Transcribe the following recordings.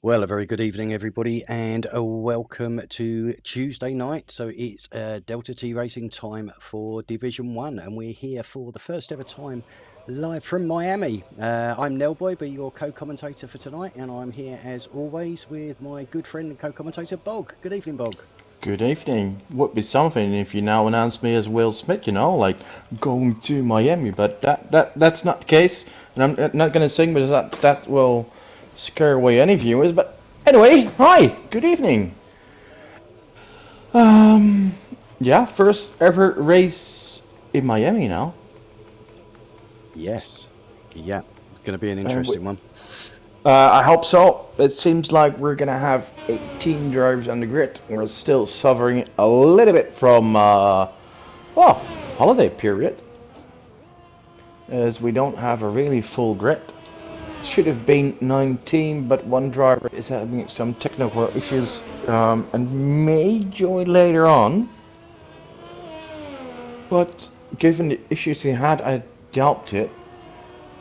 Well, a very good evening, everybody, and a welcome to Tuesday night. So it's Delta T Racing time for Division 1, and we're here for the first ever time live from Miami. I'm Nellboy, be your co-commentator for tonight, and I'm here as always with my good friend and co-commentator, Bog. Good evening, Bog. Good evening. Would be something if you now announce me as Will Smith, like going to Miami, but that's not the case. And I'm not gonna sing because that will scare away any viewers. But anyway, hi, good evening. Um, yeah, first ever race in Miami now. Yes. Yeah, it's going to be an And interesting one. I hope so. It seems like we're gonna have 18 drivers on the grid. We're still suffering a little bit from holiday period, as we don't have a really full grid. Should have been 19, but one driver is having some technical issues and may join later on. But given the issues he had, I doubt it.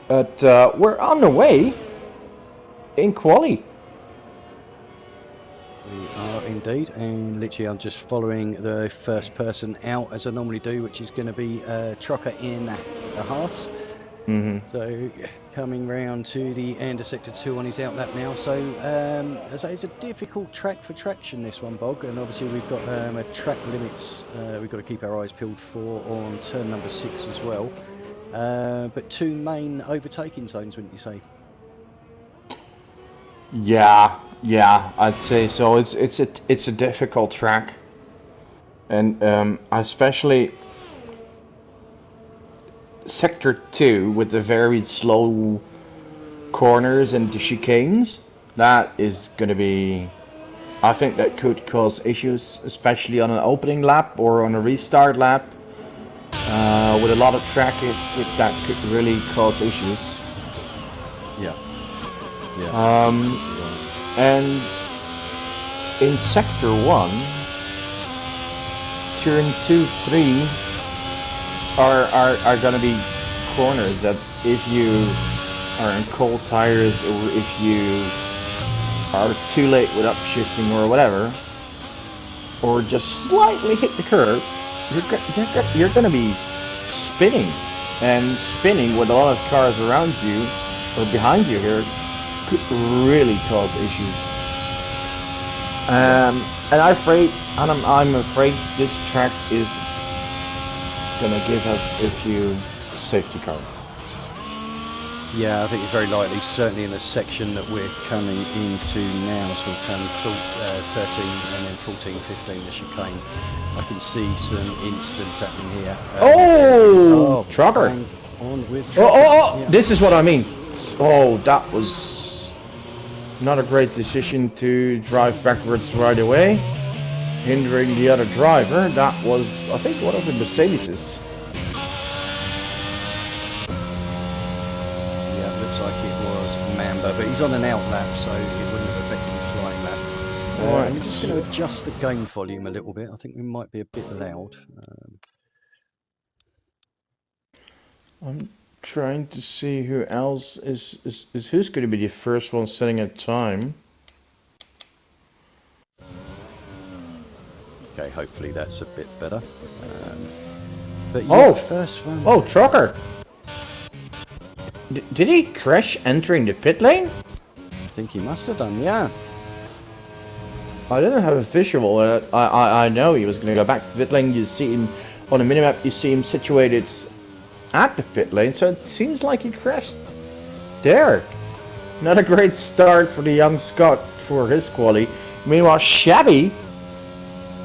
But we're on the way in quali. We are indeed, and literally I'm just following the first person out as I normally do, which is going to be Trucker in the Haas. So coming round to the end of Sector 2 on his outlap now. So as I say, it's a difficult track for traction, this one, Bog, and obviously we've got a track limits we've got to keep our eyes peeled for on turn number 6 as well. But two main overtaking zones, wouldn't you say? Yeah, I'd say so. It's a difficult track, and especially Sector 2 with the very slow corners and the chicanes. That is going to be, I think that could cause issues, especially on an opening lap or on a restart lap. With a lot of track, that could really cause issues. Yeah. And in Sector 1, turn 2, 3 are gonna be corners that if you are in cold tires or if you are too late with upshifting or whatever, or just slightly hit the curb, you're gonna be spinning, and spinning with a lot of cars around you or behind you here could really cause issues. And I'm afraid this track is gonna give us a few safety cars. Yeah, I think it's very likely, certainly in the section that we're coming into now, so we've turned 13 and then 14, 15, the chicane. I can see some incidents happening here. Trucker! On with Yeah. This is what I mean. Oh, that was not a great decision to drive backwards right away, hindering the other driver. That was, I think, one of the Mercedeses. But he's on an out lap, so it wouldn't have affected his flying lap. I'm just going to adjust the game volume a little bit. I think we might be a bit loud. I'm trying to see who else is who's going to be the first one setting a time. Okay, hopefully that's a bit better. But yeah, first one. Oh, Trucker! Did he crash entering the pit lane? I think he must have done, yeah. I didn't have a visual. I know he was going to go back to the pit lane. You see him on the minimap. You see him situated at the pit lane, so it seems like he crashed there. Not a great start for the young Scot for his quali. Meanwhile, Shabby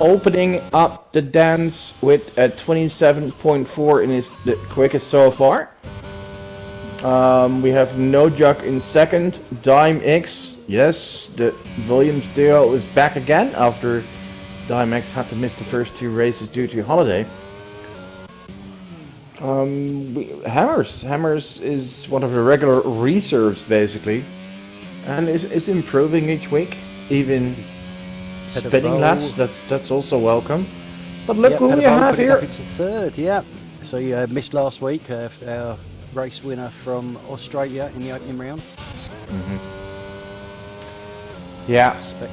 opening up the dance with a 27.4 in the quickest so far. We have No Juck in second, Dime X, yes, the Williams duo is back again after Dime X had to miss the first two races due to holiday. Hammers is one of the regular reserves basically, and is improving each week, even spinning less, that's also welcome. But look who you have here. Into third, yeah. So you missed last week, our race winner from Australia in the opening round. Yeah. Expect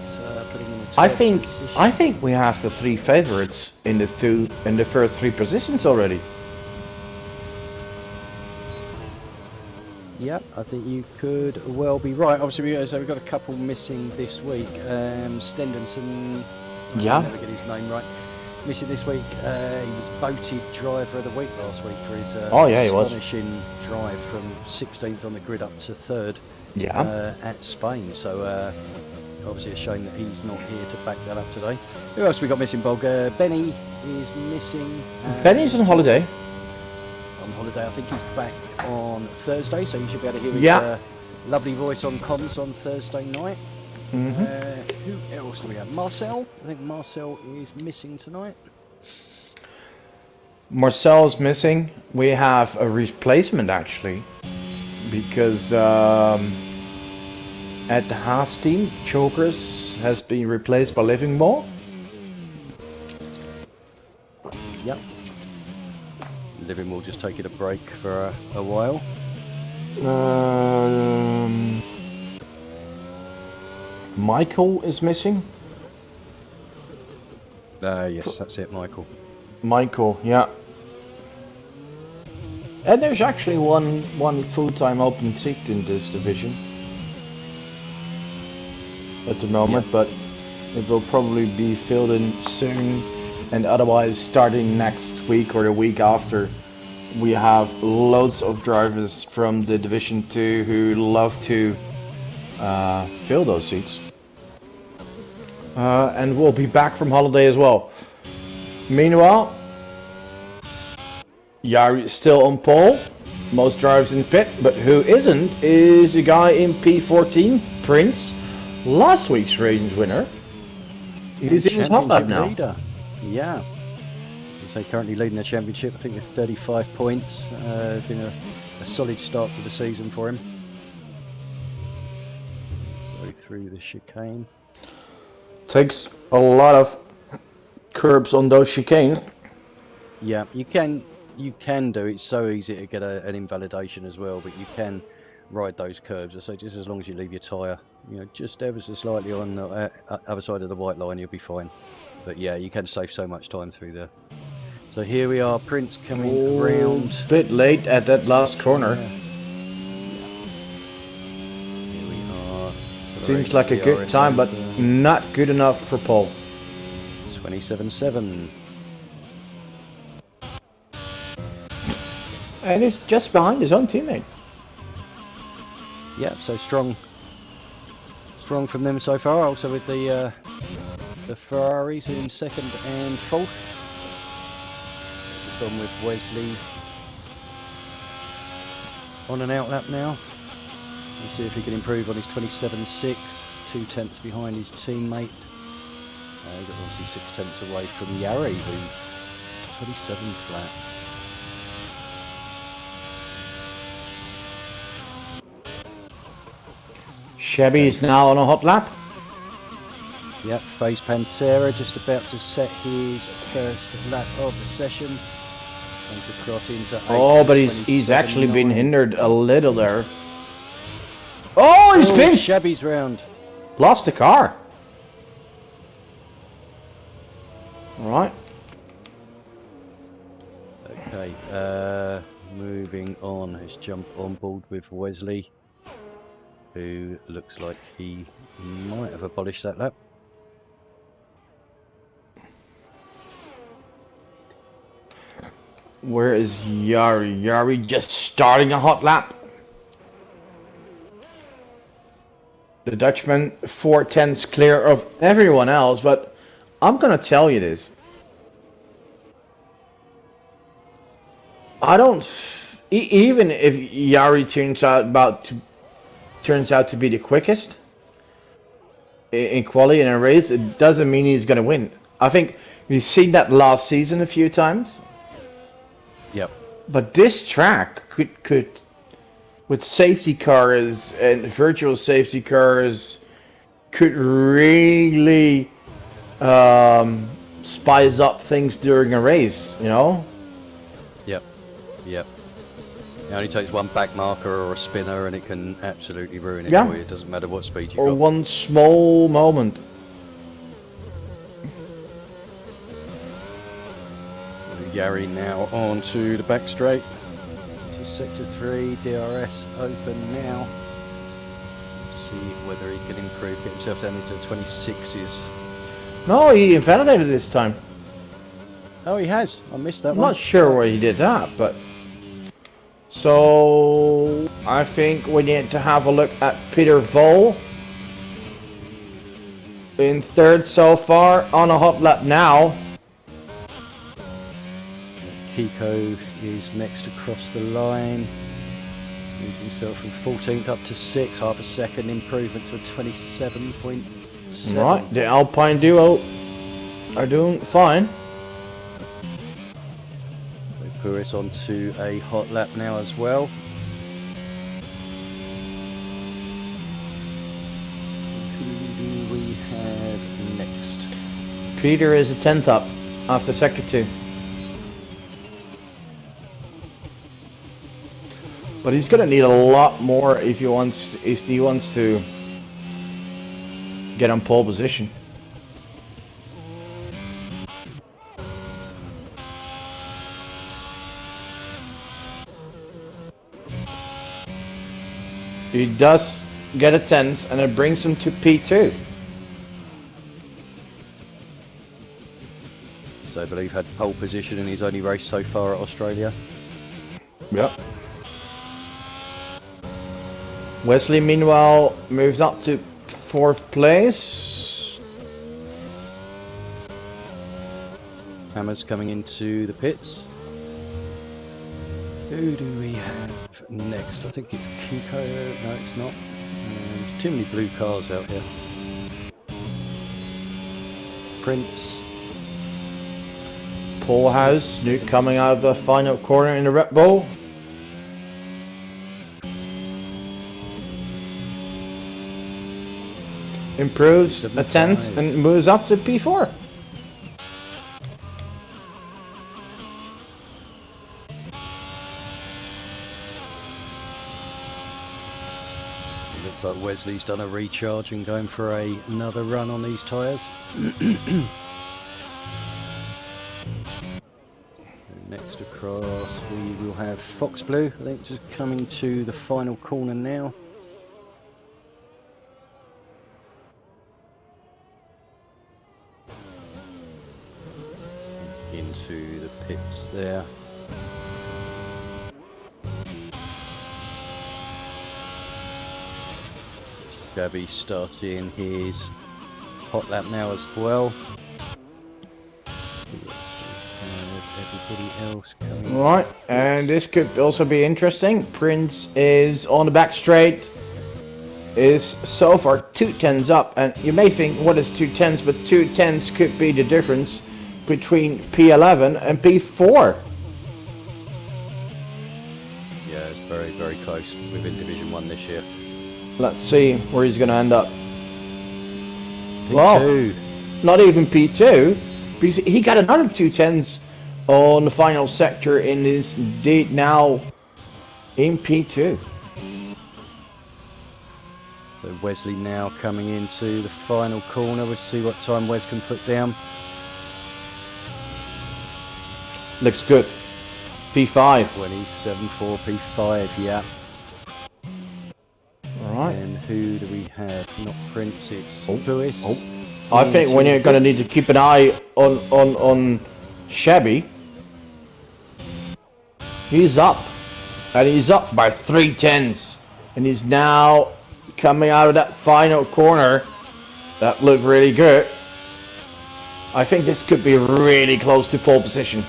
putting in the 12th I think position. we have the 3 favorites in the first 3 positions already. Yeah, I think you could well be right. Obviously, we've got a couple missing this week. Stendenson, I Yeah. can never get his name right. Missing this week. He was voted driver of the week last week for his Oh yeah, he was. astonishing drive from 16th on the grid up to 3rd Yeah. at Spain. So obviously a shame that he's not here to back that up today. Who else we got missing, Bog? Benny is missing. Benny's on holiday. On holiday. I think he's back on Thursday, so you should be able to hear his lovely voice on comms on Thursday night. Who else do we have? Marcel. I think Marcel is missing tonight. Marcel's missing. We have a replacement actually, because at the Haas team, Chokers has been replaced by Living Ball. Yep. Living will just take it a break for a while. Michael is missing. Yes, that's it, Michael. Michael, yeah. And there's actually one full-time open seat in this division at the moment, but it will probably be filled in soon. And otherwise, starting next week or the week after, we have loads of drivers from the Division 2 who love to fill those seats. And we'll be back from holiday as well. Meanwhile, Yari is still on pole. Most drivers in the pit, but who isn't is the guy in P14, Prince, last week's ratings winner. He's in his hot lap now. Leader. Yeah. So currently leading the championship, I think with 35 points. Been a solid start to the season for him. Go through the chicane. Takes a lot of curbs on those chicanes. Yeah, you can do. It's so easy to get an invalidation as well, but you can ride those curves. So just as long as you leave your tyre, just ever so slightly on the other side of the white line, you'll be fine. But yeah, you can save so much time through there. So here we are, Prince coming around. Bit late at that last corner. Yeah. Here we are. Seems like a good time, but not good enough for pole. 27.7. And he's just behind his own teammate. Yeah, so strong from them so far. Also with the Ferraris in 2nd and 4th. Just on with Wesley on an outlap now. We'll see if he can improve on his 27.6, 2/10 behind his teammate. He got obviously 6/10 away from Yari, who 27 flat. Chevy is now on a hot lap. Yep, Phase Pantera just about to set his first lap of the session. Comes across into but he's actually been hindered a little there. Oh, he's been Shabby's round. Lost the car. All right. Okay, moving on. Let's jump on board with Wesley, who looks like he might have abolished that lap. Where is Yari? Yari just starting a hot lap. The Dutchman 4/10 clear of everyone else, but I'm gonna tell you this. I don't. Even if Yari turns out to be the quickest in quali in a race, it doesn't mean he's gonna win. I think we've seen that last season a few times. Yep. But this track could with safety cars and virtual safety cars, could really spice up things during a race, Yep. Yep. It only takes one back marker or a spinner and it can absolutely ruin it Yeah. for you. It doesn't matter what speed you Or got. one small moment. So Yari now onto the back straight. To sector 3, DRS open now. See whether he can improve, get himself down into the 26s. No, he invalidated this time. Oh, he has. I missed that I'm one. not sure where he did that, but... So... I think we need to have a look at Peter Vol. In third so far, on a hot lap now. Kiko is next across the line. Moves himself from 14th up to 6th, half a second improvement to a 27.7. Right, the Alpine duo are doing fine. They put us onto a hot lap now as well. Who do we have next? Peter is a 10th up after sector 2. But he's gonna need a lot more if he wants to get on pole position. He does get a 10th and it brings him to P2. So I believe had pole position in his only race so far at Australia. Yep. Wesley meanwhile moves up to 4th place. Hammer's coming into the pits. Who do we have next? I think it's Kiko. No, it's not. And too many blue cars out here. Prince. Paul House coming out of the final corner in the Red Bull. Improves a 10th and moves up to P4. Looks like Wesley's done a recharge and going for another run on these tyres. Next across we will have Fox Blue, I think, just coming to the final corner now. Into the pits there. Gabby starting his hot lap now as well. Everybody else coming. Right, and this could also be interesting. Prince is on the back straight. Is so far 2 10s up, and you may think what is 2 10s, but 2 10s could be the difference between P11 and P4. Yeah, it's very, very close within Division 1 this year. Let's see where he's going to end up. P2. Well, not even P2, because he got another 2 10s on the final sector in his date now in P2. So Wesley now coming into the final corner. We'll see what time Wes can put down. Looks good. P5. 27.4 P5, yeah. Alright. And who do we have? Not Prince, it's Lewis. I think when you're going to need to keep an eye on Shabby. He's up. And he's up by 3 10s. And he's now coming out of that final corner. That looked really good. I think this could be really close to pole position.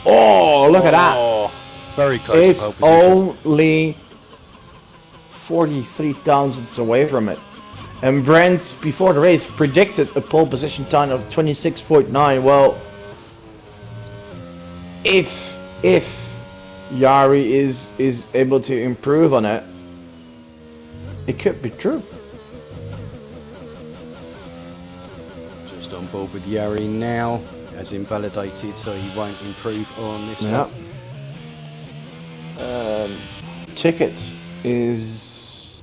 Oh, look at that. Very close It's to pole position. only 43 thousandths away from it. And Brent, before the race, predicted a pole position time of 26.9. Well, if Yari is able to improve on it, it could be true. Just on board with Yari now, as invalidated, so he won't improve on this Yeah. one. Ticket is...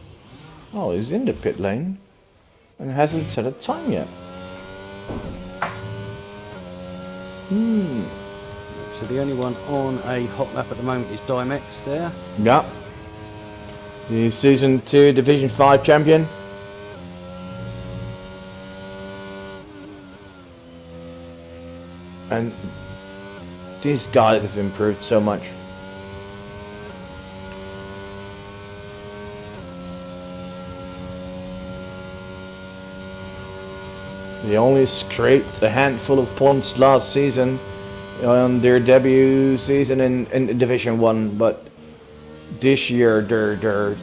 Oh, he's in the pit lane and hasn't set a time yet. So the only one on a hot lap at the moment is Dimex there. Yeah. The Season 2 Division 5 champion. And these guys have improved so much. They only scraped a handful of points last season on their debut season in Division 1, but this year they're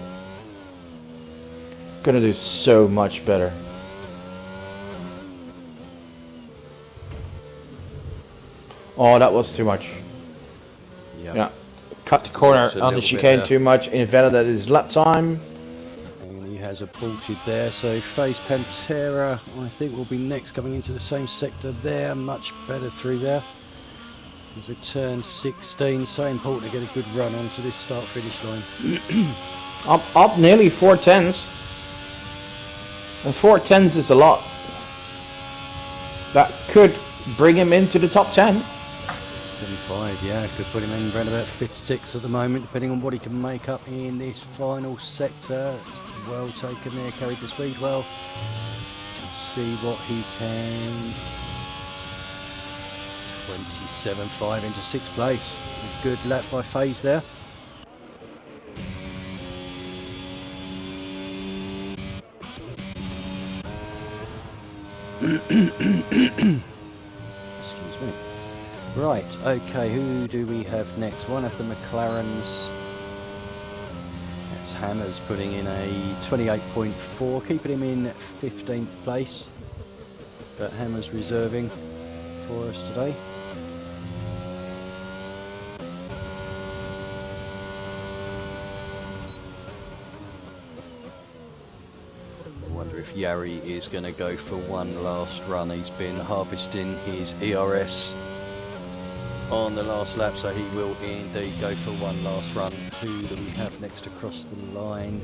gonna do so much better. Oh, that was too much. Yeah. Cut the corner on the chicane too much, invalidated his lap time. And he has aborted there, so Phase Pantera I think will be next, coming into the same sector there, much better through there. As we turn 16, so important to get a good run onto this start finish line. up nearly 4 tenths. And 4 tenths is a lot. That could bring him into the top 10. 25, yeah, could put him in around about 5th, 6th at the moment, depending on what he can make up in this final sector. It's well taken there, carried the speed well. Let's see what he can. 27.5 into 6th place. A good lap by Phase there. Excuse me. Right, okay, who do we have next? One of the McLarens. That's Hammers putting in a 28.4, keeping him in 15th place. But Hammers reserving for us today. I wonder if Yari is going to go for one last run. He's been harvesting his ERS on the last lap, so he will indeed go for one last run. Who do we have next across the line?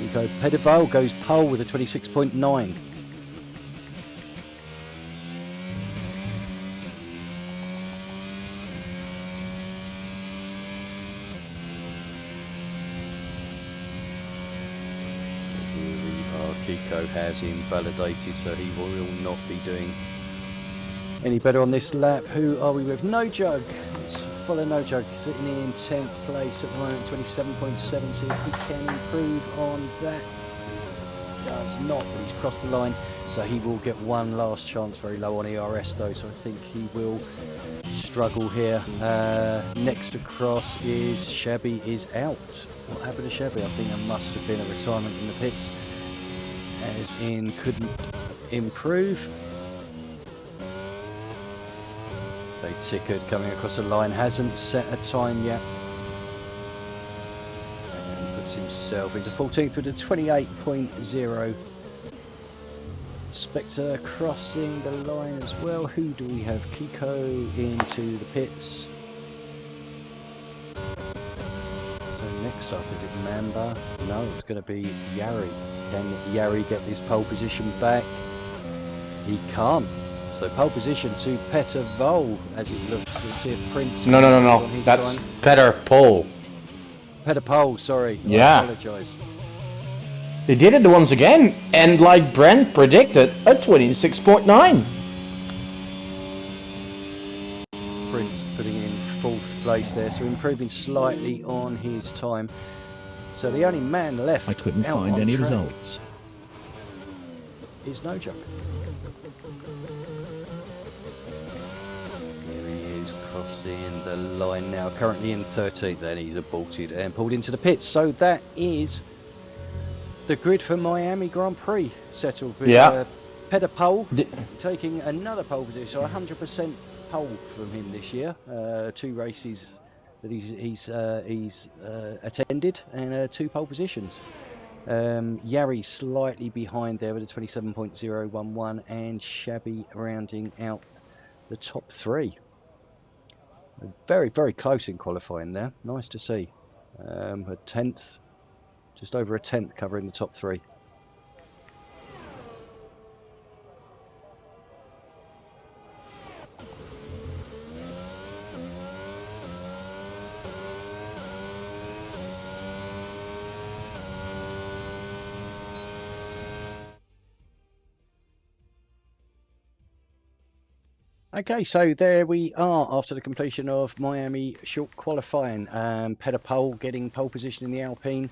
Nico Pedival goes pole with a 26.9. Kiko has invalidated, so he will not be doing any better on this lap. Who are we with? No Jug. Let's follow No Jug, sitting in 10th place at the moment, 27.7. See if we can improve on that. Does not, but he's crossed the line, so he will get one last chance. Very low on ERS though, so I think he will struggle here. Next across is Shabby is out. What happened to Shabby? I think there must have been a retirement in the pits, as in couldn't improve. They tickered coming across the line, hasn't set a time yet, and puts himself into 14th with a 28.0. Spectre crossing the line as well. Who do we have? Kiko into the pits. So next up, is it Mamba? No, it's going to be Yari. Can Yari get this pole position back? He can't. So pole position to Petter Vol as he looks. We'll see if Prince... No. That's Petter Pole. Petter Pole, sorry. Yeah. I apologise. They did it once again, and like Brent predicted, a 26.9. Prince putting in 4th place there, so improving slightly on his time. So the only man left I couldn't find any results. Is No Joke. Here he is crossing the line now, currently in 13th. Then he's aborted and pulled into the pits. So that is the grid for Miami Grand Prix settled with Petter Pole taking another pole position. So 100% pole from him this year. 2 races that he's attended, and 2 pole positions. Yari slightly behind there with a 27.011, and Shabby rounding out the top 3. Very, very close in qualifying there. Nice to see. A tenth, just over a tenth covering the top three. Okay, so there we are after the completion of Miami short qualifying. Peter Pole getting pole position in the Alpine.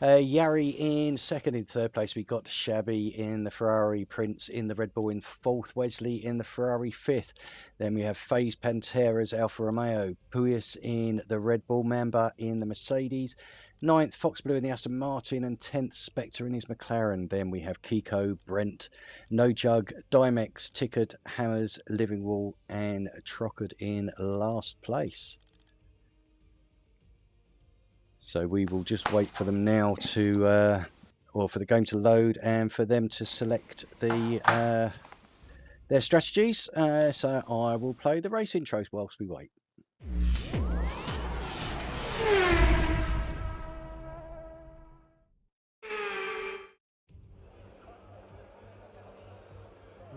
Yari in second. In third place, we got Shabby in the Ferrari, Prince in the Red Bull in fourth, Wesley in the Ferrari fifth. Then we have FaZe Pantera's Alfa Romeo, Puis in the Red Bull, Mamba in the Mercedes. Ninth, Fox Blue in the Aston Martin, and 10th, Spectre in his McLaren. Then we have Kiko, Brent, No Jug, Dimex, Tickard, Hammers, Living Wall, and Trockard in last place. So we will just wait for them now to, or for the game to load and for them to select the their strategies. So I will play the race intros whilst we wait.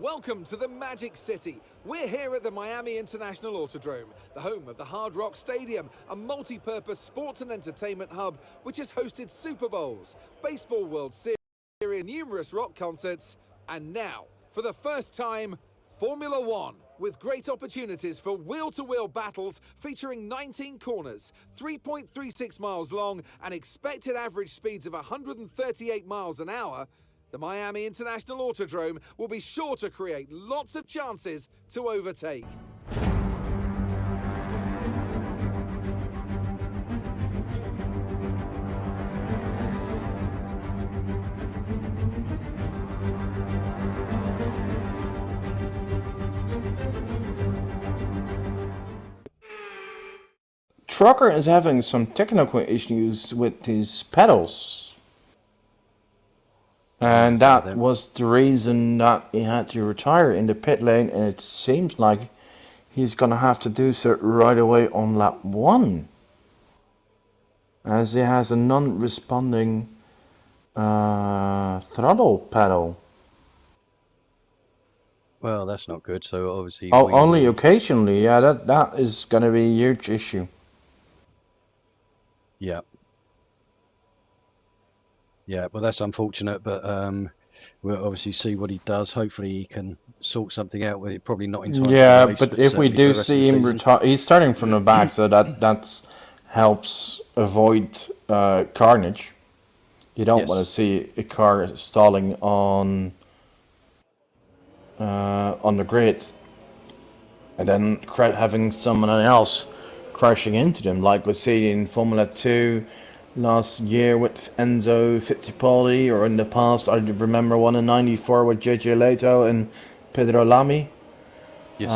Welcome to the Magic City. We're here at the Miami International Autodrome, the home of the Hard Rock Stadium, a multi-purpose sports and entertainment hub which has hosted Super Bowls, Baseball World Series, numerous rock concerts, and now, for the first time, Formula One, with great opportunities for wheel-to-wheel battles featuring 19 corners, 3.36 miles long, and expected average speeds of 138 miles an hour. The Miami International Autodrome will be sure to create lots of chances to overtake. Trucker is having some technical issues with his pedals. And that was the reason that he had to retire in the pit lane, and it seems like he's gonna have to do so right away on lap 1, as he has a non-responding throttle pedal. Well, that's not good. So obviously, only occasionally. Yeah, that is gonna be a huge issue. Yeah. Yeah, well, that's unfortunate, but we'll obviously see what he does. Hopefully, he can sort something out with it. Probably not in time. Yeah, race, but if we do see him retire, he's starting from the back, so that helps avoid carnage. You don't want to see a car stalling on the grid, and then having someone else crashing into them, like we see in Formula 2. Last year with Enzo Fittipaldi, or in the past, I remember one in '94 with JJ Leto and Pedro Lamy. Yes.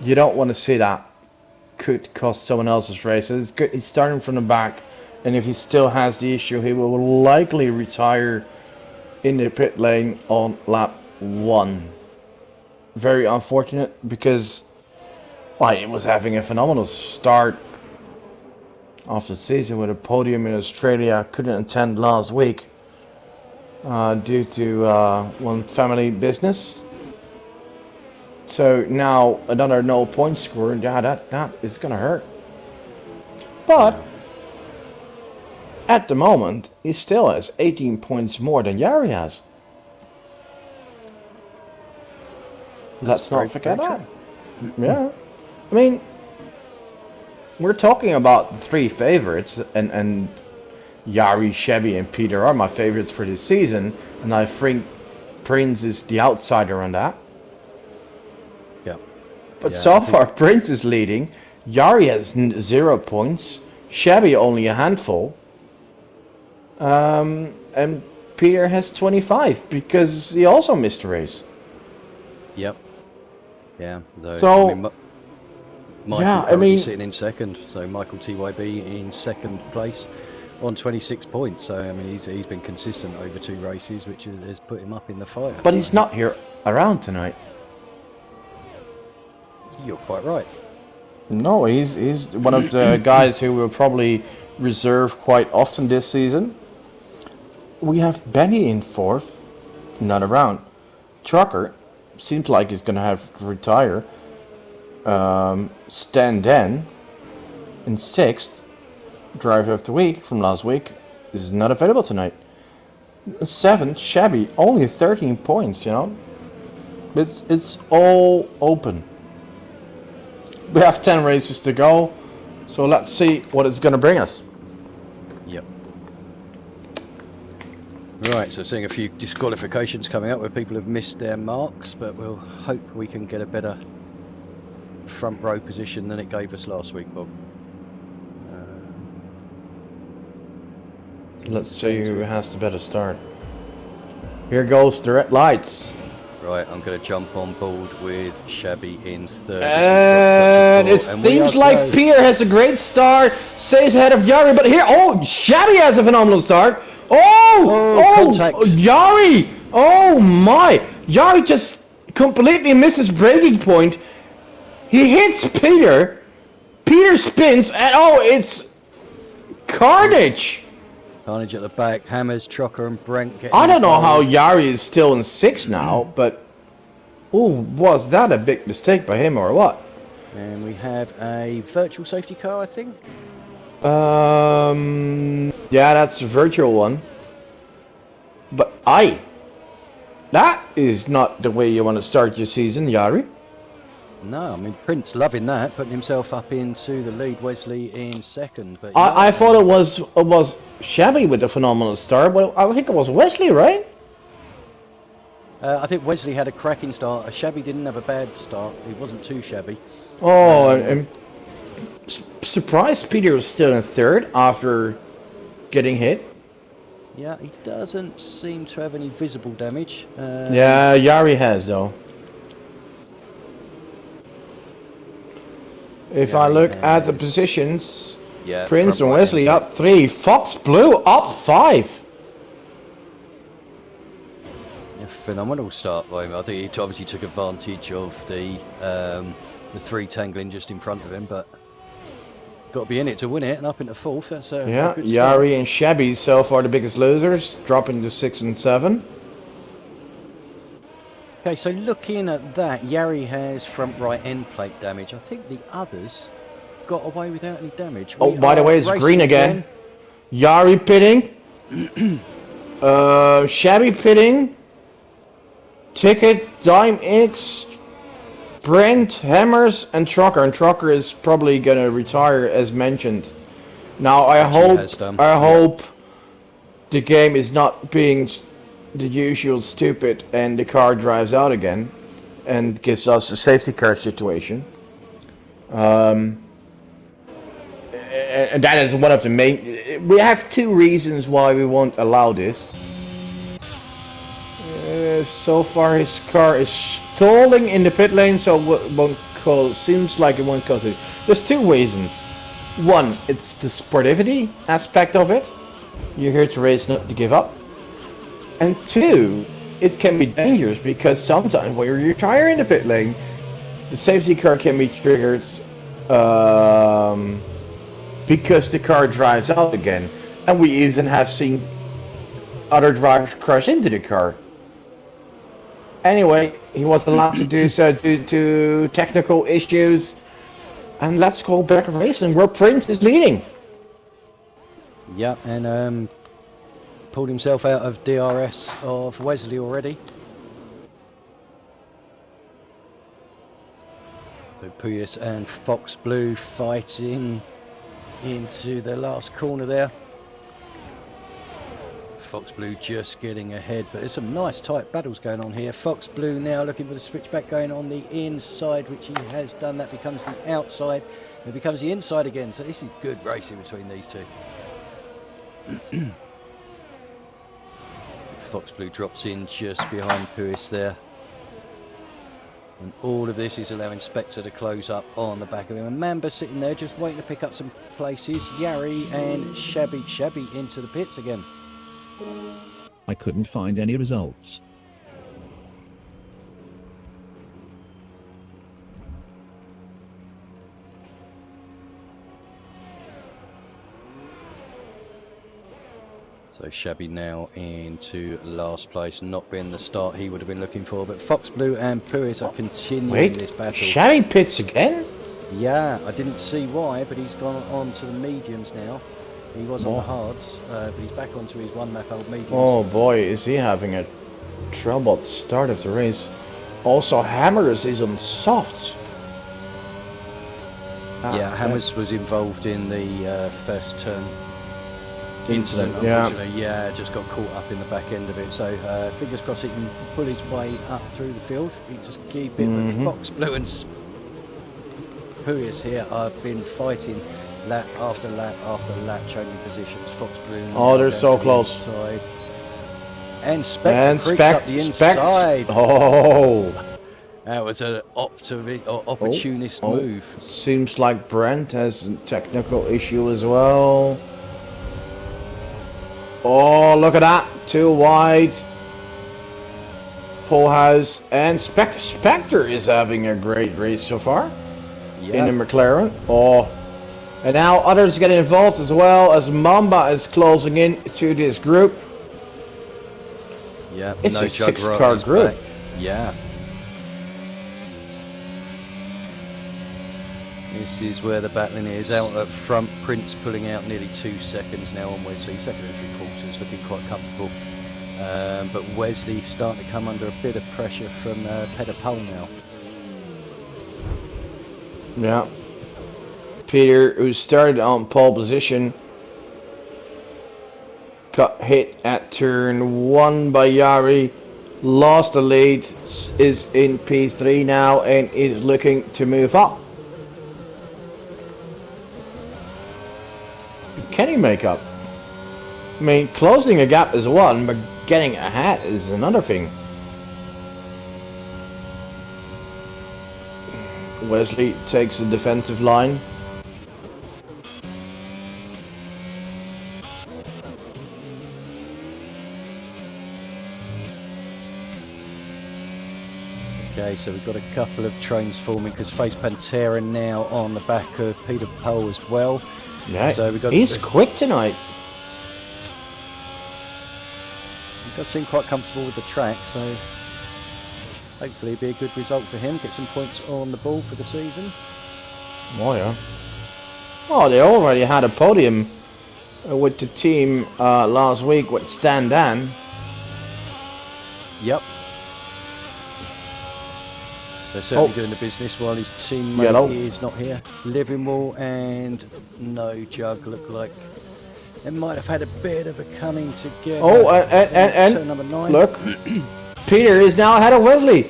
You don't want to see that. Could cost someone else's race. It's good. He's starting from the back, and if he still has the issue, he will likely retire in the pit lane on lap 1. Very unfortunate, because he was having a phenomenal start of the season with a podium in Australia. Couldn't attend last week due to one family business. So now another no point score. Yeah, that is gonna hurt. But at the moment, he still has 18 points more than Yari has. Let's not forget that. Yeah, I mean, we're talking about the 3 favorites, and Yari, Chevy, and Peter are my favorites for this season, and I think Prince is the outsider on that. Yeah. But so far, Prince is leading. Yari has 0 points. Chevy only a handful. And Peter has 25 because he also missed a race. Yep. Yeah. So I mean, Michael currently sitting in second, so Michael TYB in second place on 26 points. So I mean, he's been consistent over 2 races, which has put him up in the fire. But he's not here around tonight. You're quite right. No, he's one of the guys who will probably reserve quite often this season. We have Benny in 4th, not around. Trucker seems like he's gonna have to retire. Stan Den in 6th, driver of the week from last week, is not available tonight. 7th, Shabby, only 13 points, you know. It's all open. We have 10 races to go, so let's see what it's gonna bring us. Yep. Right, so seeing a few disqualifications coming up where people have missed their marks, but we'll hope we can get a better front row position than it gave us last week, Bob. Let's see who has the better start. Here goes the red lights. Right, I'm going to jump on board with Shabby in 3rd. And it seems like Peter has a great start, stays ahead of Yari, but here, oh, Shabby has a phenomenal start. Contact. Yari! Oh my! Yari just completely misses braking point. He hits Peter. Peter spins, and oh, it's carnage. Carnage at the back, Hammers, Trucker and Brent getting I don't know how involved. Yari is still in 6th now, but oh, was that a big mistake by him or what? And we have a virtual safety car, I think. Yeah, that's a virtual one. But that is not the way you want to start your season, Yari. No, I mean Prince loving that, putting himself up into the lead. Wesley in 2nd, but I thought it was Shabby with a phenomenal start. Well, I think it was Wesley, right? I think Wesley had a cracking start. Shabby didn't have a bad start. He wasn't too shabby. Oh, I'm surprised Peter was still in 3rd after getting hit. Yeah, he doesn't seem to have any visible damage. Yeah, Yari has though. If I look at the positions, yeah, Prince and Wesley up 3, Fox Blue up 5. Yeah, phenomenal start by him. I think he obviously took advantage of the 3 tangling just in front of him, but got to be in it to win it, and up into 4th. That's a good start. Yari and Shabby so far the biggest losers, dropping to 6 and 7. Okay, so looking at that, Yari has front right end plate damage. I think the others got away without any damage. Oh, by the way, it's green again. Yari pitting. Shabby pitting. Ticket, Dime X, Brent, Hammers, and Trucker. And Trucker is probably gonna retire as mentioned. Now I hope the game is not being the usual stupid and the car drives out again and gives us a safety car situation. And that is one of the main. We have 2 reasons why we won't allow this. So far his car is stalling in the pit lane, so won't cause, seems like it won't cause it. There's 2 reasons. One, it's the sportivity aspect of it. You're here to race, not to give up. And 2, it can be dangerous because sometimes when you retire in the pit lane, the safety car can be triggered because the car drives out again. And we even have seen other drivers crash into the car. Anyway, he was allowed to do so due to technical issues. And let's go back racing where Prince is leading. Yeah, and pulled himself out of DRS of Wesley already. So Puyas and Fox Blue fighting into the last corner there. Fox Blue just getting ahead, but there's some nice tight battles going on here. Fox Blue now looking for the switchback going on the inside, which he has done. That becomes the outside. It becomes the inside again. So this is good racing between these 2. Fox Blue drops in just behind Puyas there. And all of this is allowing Spectre to close up on the back of him. And Mamba sitting there just waiting to pick up some places. Yari and Shabby into the pits again. I couldn't find any results. So Shabby now into last place, not being the start he would have been looking for. But Fox Blue and Puis are continuing this battle. Shabby pits again? Yeah, I didn't see why, but he's gone on to the mediums now. He was on the hards, but he's back onto his one lap old mediums. Oh boy, is he having a trouble at the start of the race. Also, Hammers is on softs. Yeah, Hammers was involved in the first turn incident, unfortunately. Yeah, just got caught up in the back end of it. So fingers crossed he can pull his way up through the field. He just keep it. But Fox Blue and Puis here have been fighting lap after lap after lap, changing positions. Fox Blue. Oh, they're so close. Inside. And Spectre creeps up the inside. Oh, that was an opportunist move. Seems like Brent has a technical issue as well. Oh, look at that. Too wide. Full house. And Spectre is having a great race so far. Yeah. In the McLaren. Oh. And now others get involved as well, as Mamba is closing in to this group. Yeah, it's no a Jug 6-car group. Back. Yeah. This is where the battling is. Out up front, Prince pulling out nearly 2 seconds now on Wesley. 2 3/4, looking quite comfortable. But Wesley starting to come under a bit of pressure from Peter Pole now. Yeah. Peter, who started on pole position, got hit at turn 1 by Yari, lost the lead, is in P3 now and is looking to move up. Can he make up? I mean, closing a gap is one, but getting ahead is another thing. Wesley takes the defensive line. Okay, so we've got a couple of trains forming because Face Pantera now on the back of Peter Pole as well. Yeah, so we got he's quick tonight. He does seem quite comfortable with the track, so hopefully it'll be a good result for him. Get some points on the board for the season. Oh yeah. Oh, they already had a podium with the team last week with Stan Dan. Yep. They're certainly doing the business while his teammate is not here. Livermore and no Jug look like they might have had a bit of a coming together. Oh, and turn number 9. Look, Peter is now ahead of Wesley.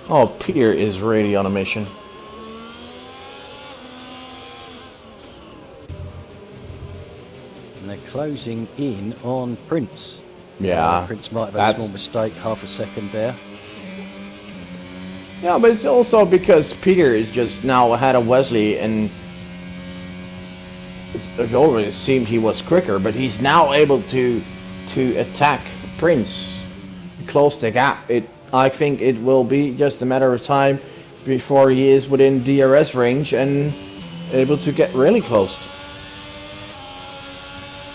Oh, Peter is really on a mission. And they're closing in on Prince. Yeah. Prince might have had a small mistake, half a second there. Yeah, but it's also because Peter is just now ahead of Wesley, and it always seemed he was quicker, but he's now able to attack Prince, close the gap. I think it will be just a matter of time before he is within DRS range and able to get really close.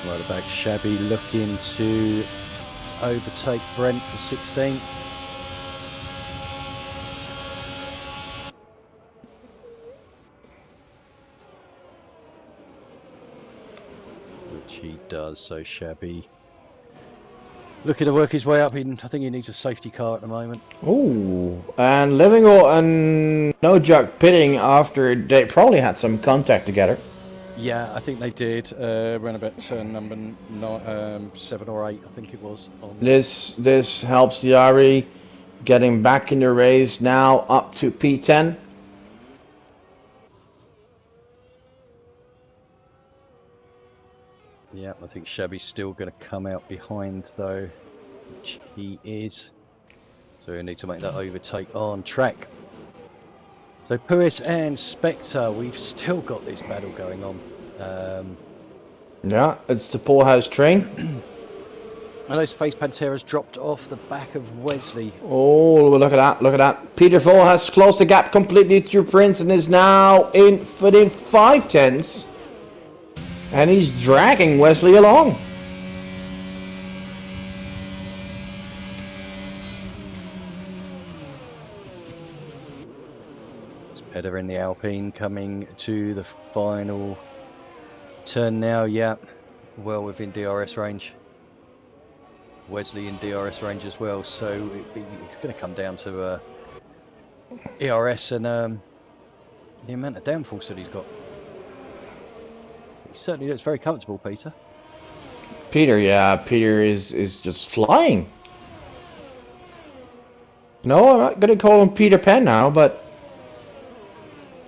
Right back, Shabby looking to overtake Brent for 16th. He does, so Shabby looking to work his way up. I think he needs a safety car at the moment. Ooh, and Livingo and No Jug pitting after they probably had some contact together. Yeah, I think they did. Around about turn number 7 or 8, I think it was. This helps Yari getting back in the race now up to P10. Yeah, I think Shabby's still going to come out behind though, which he is. So we need to make that overtake on track. So Puis and Spectre, we've still got this battle going on. Yeah, it's the Polehouse train. And those Face Panteras dropped off the back of Wesley. Oh, look at that, look at that. Peter Vol has closed the gap completely to Prince and is now in within 5 tenths. And he's dragging Wesley along. It's Pedder in the Alpine coming to the final turn now. Yeah, well within DRS range. Wesley in DRS range as well, so it's going to come down to ERS and the amount of downforce that he's got. He certainly looks very comfortable, Peter. Peter, yeah, Peter is just flying. No, I'm not going to call him Peter Pan now, but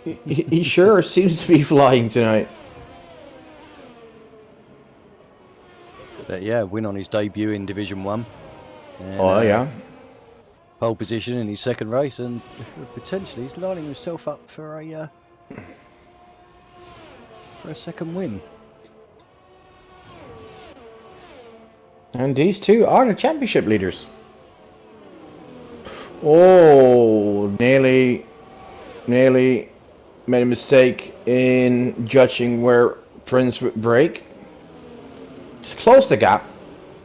he sure seems to be flying tonight. But yeah, win on his debut in Division 1. And, Oh, yeah. Pole position in his second race, and potentially he's lining himself up for a second win. And these two are the championship leaders. Oh, nearly made a mistake in judging where Prince would brake. He's closed the gap,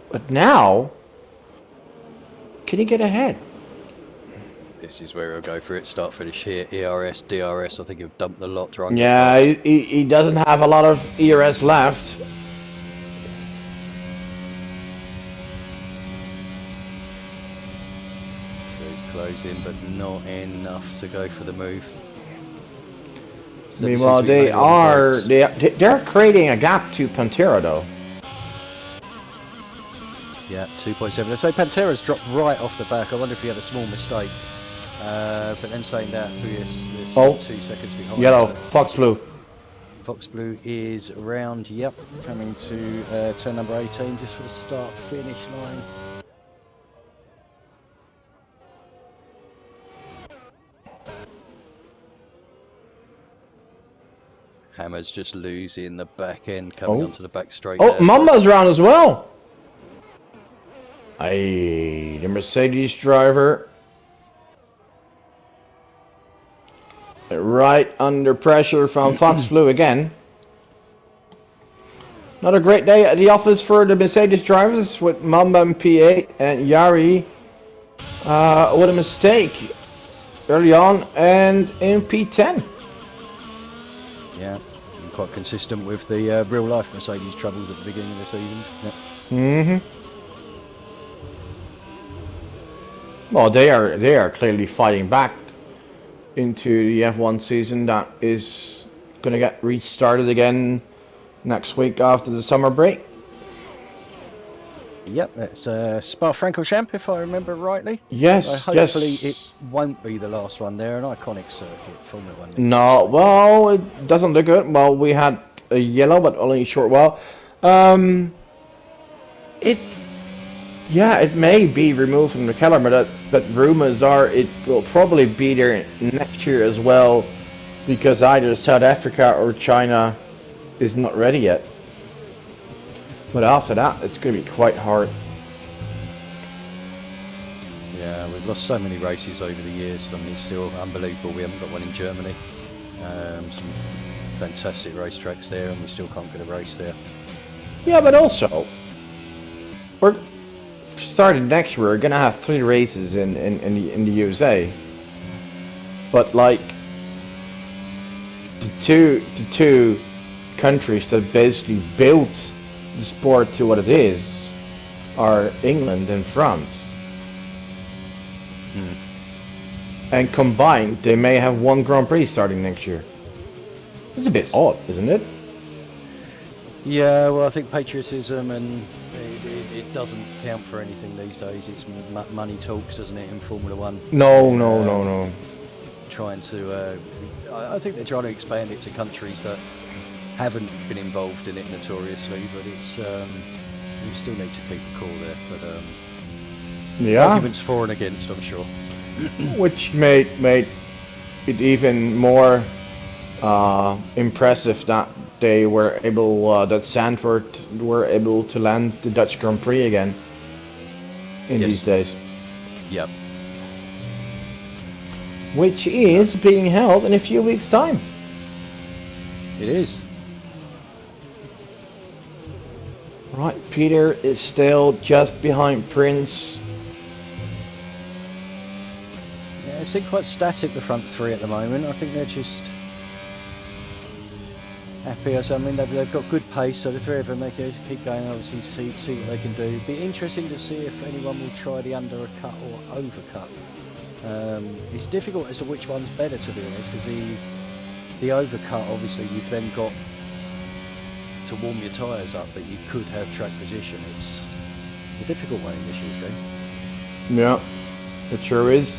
but now, can he get ahead? This is where he'll go for it, start finish here, ERS, DRS, I think he'll dump the lot drunk. Yeah, he doesn't have a lot of ERS left. So he's closing, but not enough to go for the move. So Meanwhile, they're creating a gap to Pantera though. Yeah, 2.7. So Pantera's dropped right off the back. I wonder if he had a small mistake. But then saying that, there's 2 seconds behind. Yellow, So Fox Blue. Fox Blue is round, yep, coming to turn number 18 just for the start-finish line. Hammer's just losing the back end, coming onto the back straight. Oh, Mamba's round as well. Aye, the Mercedes driver. Right under pressure from Fox Blue again. Not a great day at the office for the Mercedes drivers with Mamba in P8 and Yari with a mistake early on and in P10. Yeah, quite consistent with the real life Mercedes troubles at the beginning of the season. Yep. Well, they are clearly fighting back into the F1 season that is going to get restarted again next week after the summer break. Yep, it's Spa-Francorchamps, if I remember rightly. Yes, hopefully it won't be the last one there, an iconic circuit, Formula 1. No, well, it doesn't look good. Well, we had a yellow, but only a short while. It may be removed from the calendar, but rumors are it will probably be there next year as well, because either South Africa or China is not ready yet. But after that, it's going to be quite hard. Yeah, we've lost so many races over the years. I mean, it's still unbelievable we haven't got one in Germany. Some fantastic racetracks there, and we still can't get a race there. Yeah, but also, we're starting next year. We're gonna have 3 races in the USA. But like the two countries that basically built the sport to what it is are England and France. And combined, they may have 1 Grand Prix starting next year. It's a bit odd, isn't it? Yeah, well, I think patriotism and it doesn't count for anything these days. It's money talks, doesn't it, in Formula 1? No. Trying to, I think they're trying to expand it to countries that haven't been involved in it notoriously, but it's you still need to keep a cool there. But yeah, arguments for and against, I'm sure. Which made it even more impressive that they were able, that Zandvoort were able to land the Dutch Grand Prix again in these days. Yep. Which is being held in a few weeks' time. It is. Right, Peter is still just behind Prince. Yeah, it seems quite static, the front three at the moment. I think they're just happy. I mean, they've got good pace, so the three of them, they can keep going, obviously, see what they can do. Be interesting to see if anyone will try the undercut or overcut. It's difficult as to which one's better, to be honest, because the overcut, obviously, you've then got to warm your tyres up, but you could have track position. It's a difficult one in this year's game. Yeah, it sure is.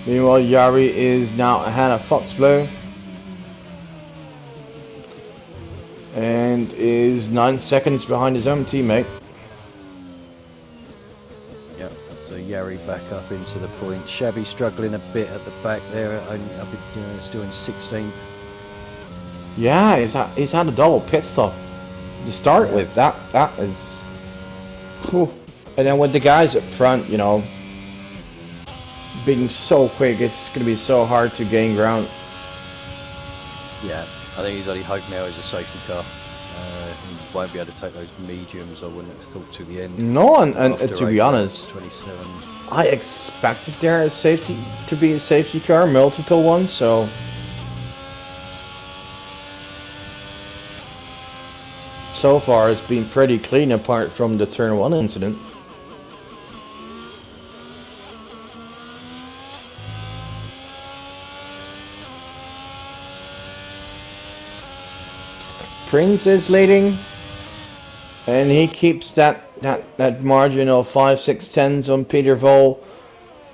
Meanwhile, Yari is now ahead of Foxblow. And is 9 seconds behind his own teammate. Yeah, so Yari back up into the point. Shabby struggling a bit at the back there, still in 16th. Yeah, he's had a double pit stop to start with. That is... Whew. And then with the guys up front, you know, being so quick, it's going to be so hard to gain ground. Yeah, I think his only hope now is a safety car. He won't be able to take those mediums, I wouldn't have thought, to the end. No, and to be honest, 27. I expected there to be a safety car, multiple ones, so... So far, it's been pretty clean apart from the turn 1 incident. Prince is leading, and he keeps that margin of 5/6 on Peter Vol.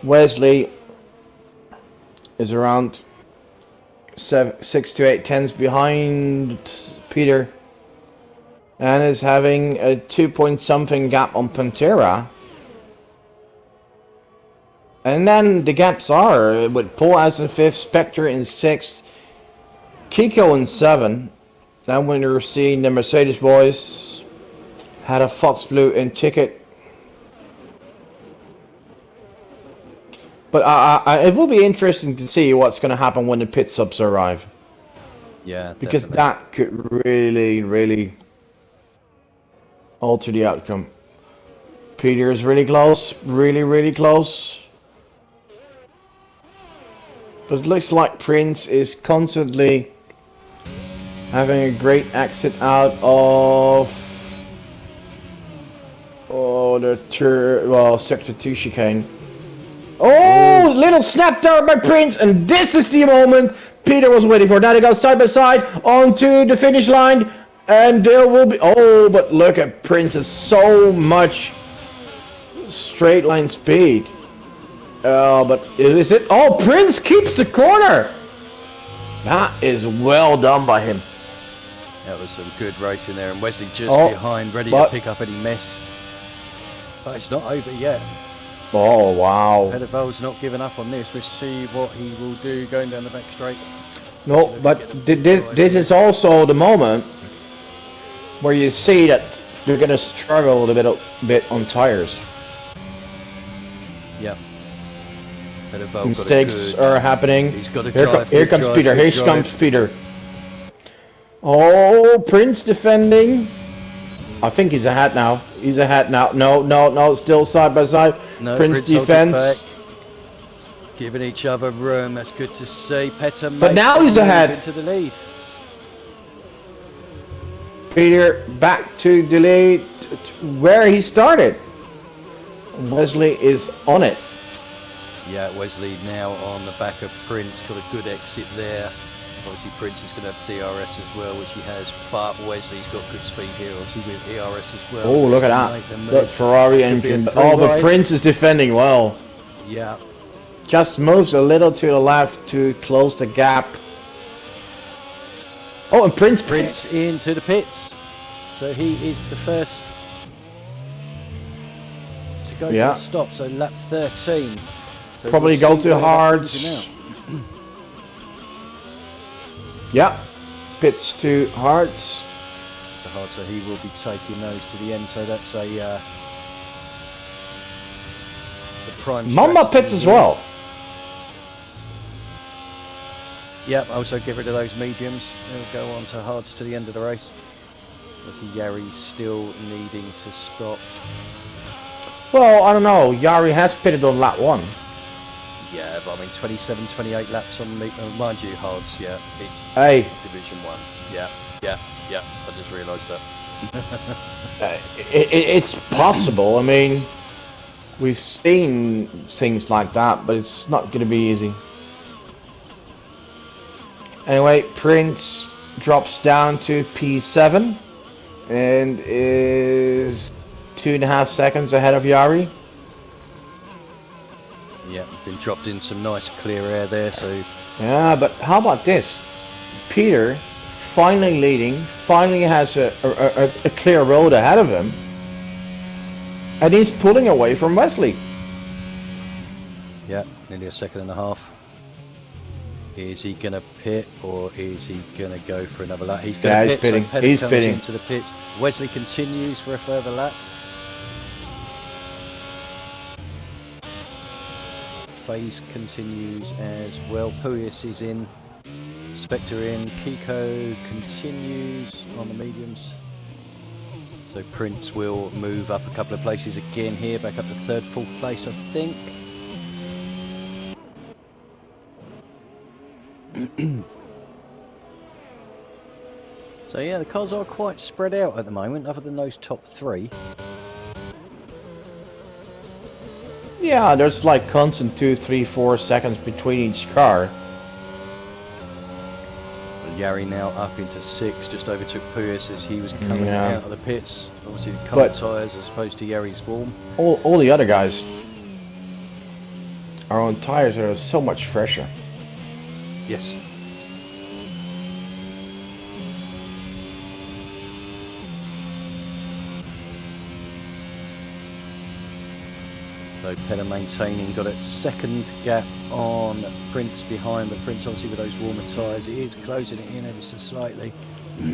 Wesley is around 6 to 8 tenths behind Peter, and is having a 2-point-something gap on Pantera. And then the gaps are with Paul as in 5th, Spectre in 6th, Kiko in 7th. Then when you're seeing the Mercedes boys had a Fox Blue in ticket. But it will be interesting to see what's going to happen when the pit stops arrive. Yeah, because definitely. that could really alter the outcome. Peter is really close, really close. But it looks like Prince is constantly having a great exit out of the sector 2 chicane. Oh, little snap down by Prince, and this is the moment Peter was waiting for. Now they go side by side onto the finish line, and there will be... Oh, but look at Prince's so much straight line speed. But is it? Oh, Prince keeps the corner. That is well done by him. That was some good racing there, and Wesley just behind, ready to pick up any mess. But it's not over yet. Oh, wow. Pedervol's not giving up on this. We'll see what he will do going down the back straight. No, but this is also the moment where you see that you're going to struggle a bit on tires. Yeah. Mistakes are happening. He's got to drive. Here comes Peter. Here comes Peter. Oh, Prince defending. I think he's ahead now. He's ahead now. No. Still side by side. No, Prince defense. Giving each other room. That's good to see. Petter but now he's ahead. Into the lead. Peter back to the lead where he started. Wesley is on it. Yeah, Wesley now on the back of Prince. Got a good exit there. Obviously Prince is going to have DRS as well, which he has, but Wesley's got good speed here, obviously with ERS as well. Oh, look at that. That's Ferrari engine. Oh, but Prince is defending well. Yeah. Just moves a little to the left to close the gap. Oh, and Prince into the pits. So he is the first to go to the stop, so lap 13. So probably go to hards. Yeah, pits to hards. To hard, so he will be taking those to the end. So that's a the prime. Mamba pits as well. Yep, also get rid of those mediums. They'll go on to hards to the end of the race. see Yari still needing to stop. Well, I don't know. Yari has pitted on lap 1. Yeah, but I mean 27, 28 laps on me. Mind you, Hards, yeah, it's Hey. Division 1. Yeah. I just realised that. It's possible. I mean, we've seen things like that, but it's not going to be easy. Anyway, Prince drops down to P7 and is 2.5 seconds ahead of Yari. Yeah, been dropped in some nice clear air there, so... Yeah, but how about this? Peter, finally leading, finally has a clear road ahead of him. And he's pulling away from Wesley. Yeah, nearly a second and a half. Is he going to pit, or is he going to go for another lap? He's going to pit, pitting. So He's comes pitting. into the pits. Wesley continues for a further lap. Phase continues as well. Puis is in. Spectre in. Kiko continues on the mediums. So Prince will move up a couple of places again here, back up to 3rd, 4th place, I think. So yeah, the cars are quite spread out at the moment, other than those top 3. Yeah, there's like constant 2, 3, 4 seconds between each car. Yari now up into 6, just overtook Puis as he was coming out of the pits. Obviously the cold tyres as opposed to Yari's warm. All the other guys are on tyres that are so much fresher. Yes. So Pedder maintaining, got its 2nd gap on Prince behind, but Prince obviously with those warmer tyres, he is closing it in ever so slightly. We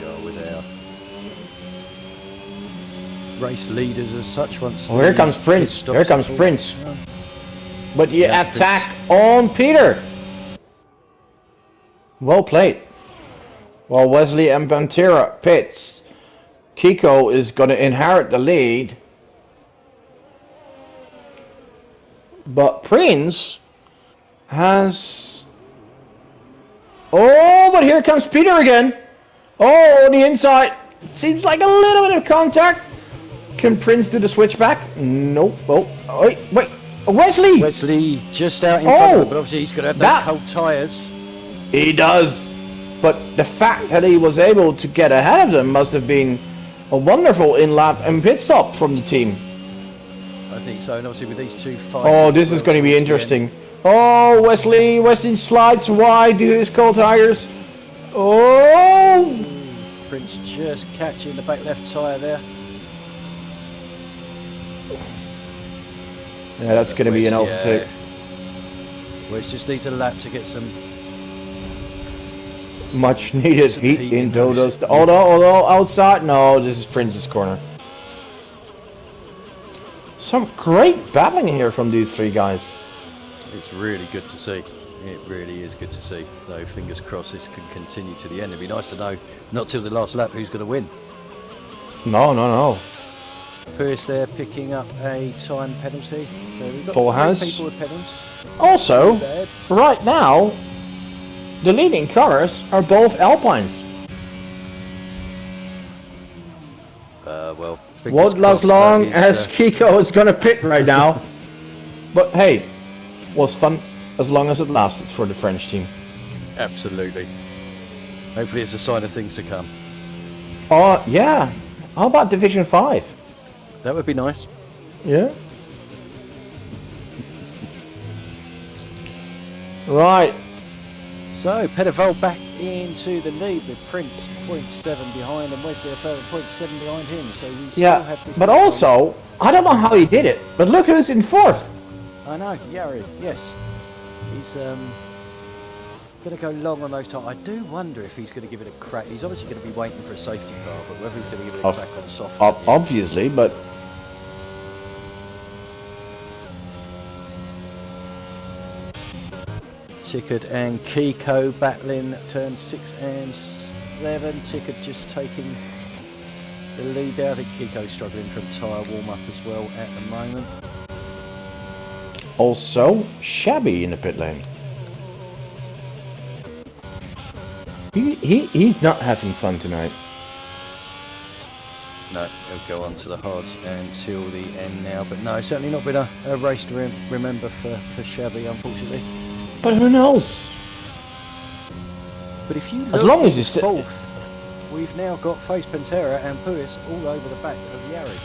are with our race leaders as such. Once Oh, here comes Prince. Here comes Prince. But you attack on Peter. Well played. Well, Wesley and Pantera pits. Kiko is going to inherit the lead. But Prince has... Oh, but here comes Peter again. Oh, on the inside. Seems like a little bit of contact. Can Prince do the switchback? Nope. Oh, wait. Wesley! Wesley just out in front of him, but obviously he's got to have those cold tyres. He does. But the fact that he was able to get ahead of them must have been a wonderful in-lap and pit stop from the team. I think so, and obviously with these two fights... Oh, this is going to be interesting. Oh, Wesley slides wide to his cold tyres. Oh! Prince just catching the back left tyre there. Yeah, that's going to be an overtake. Wes just needs a lap to get some... Much needed heat into those... Although outside... No, this is Prince's corner. Some great battling here from these 3 guys. It's really good to see. It really is good to see. Though fingers crossed this can continue to the end. It'd be nice to know, not till the last lap, who's going to win. No. Pierce there picking up a time penalty. So we've got Paul 3 has. people with penalties. Also, right now, the leading cars are both Alpines. Well, Won't last long as Kiko is going to pit right now. But hey, was fun as long as it lasted for the French team. Absolutely. Hopefully it's a sign of things to come. Oh, yeah. How about Division 5? That would be nice. Yeah. Right. So, Pettervold back into the lead with Prince 0.7 behind and Wesley a further 0.7 behind him. So we still have this. But also, I don't know how he did it, but look who's in 4th. I know, Yari, yes. He's Going to go long on those tyres. I do wonder if he's going to give it a crack. He's obviously going to be waiting for a safety car, but whether he's going to give it a crack on soft. Obviously, but Tickett and Kiko battling turn 6 and 7. Tickett just taking the lead there. I think Kiko's struggling from tyre warm up as well at the moment. also Shabby in the pit lane. He's not having fun tonight. No, he'll go on to the hards until the end now. But no, certainly not been a race to remember for Shabby, unfortunately. But who knows? But if you look As long as at he's fourth, we've now got Face Pantera and Puis all over the back of Yari.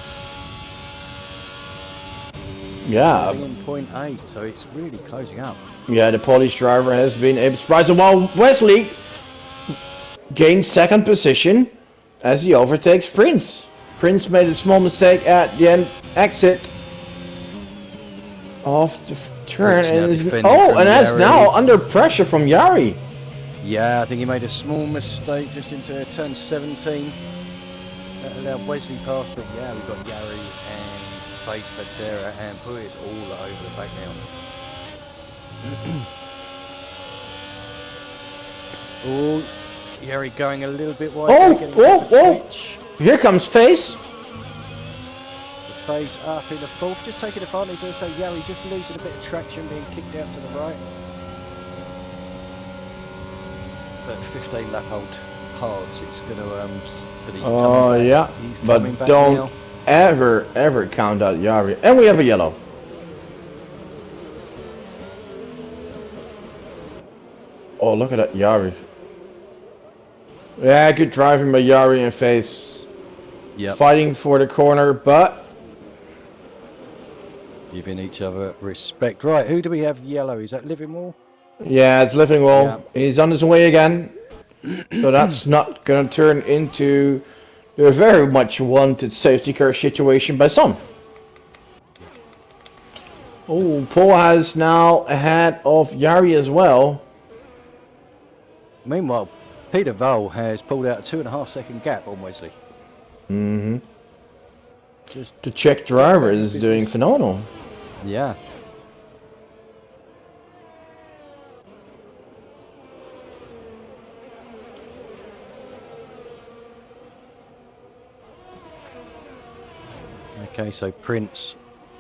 Yeah. In 0.8, so it's really closing up. Yeah, the Polish driver has been able to surprise him, while Wesley gained second position as he overtakes Prince. Prince made a small mistake at the end exit of the turn, and that's Yari. now under pressure from Yari. Yeah, I think he made a small mistake just into turn 17. That allowed Wesley past, but yeah, we've got Yari and Face Pantera and Puis all over the back now. Oh, Yari going a little bit wide. Here comes Face. The Face up in the fourth, just taking advantage. Also, Yari just losing a bit of traction, being kicked out to the right. But 15 lap old hards, it's going to. But he's coming back. Yeah, he's but coming back don't now. ever count out Yari. And we have a yellow. Oh, look at that Yari. Yeah, good driving by Yari and Face. Yep. Fighting for the corner, but Giving each other respect. Right, who do we have yellow? Is that Livermore? yeah, it's Livingwell. Yeah. He's on his way again. So that's not going to turn into a very much wanted safety car situation by some. Oh, Paul has now ahead of Yari as well. Meanwhile, Peter Vole has pulled out a 2.5 second gap on Wesley. Mm-hmm. Just The Czech driver is doing phenomenal. yeah. Okay, so Prince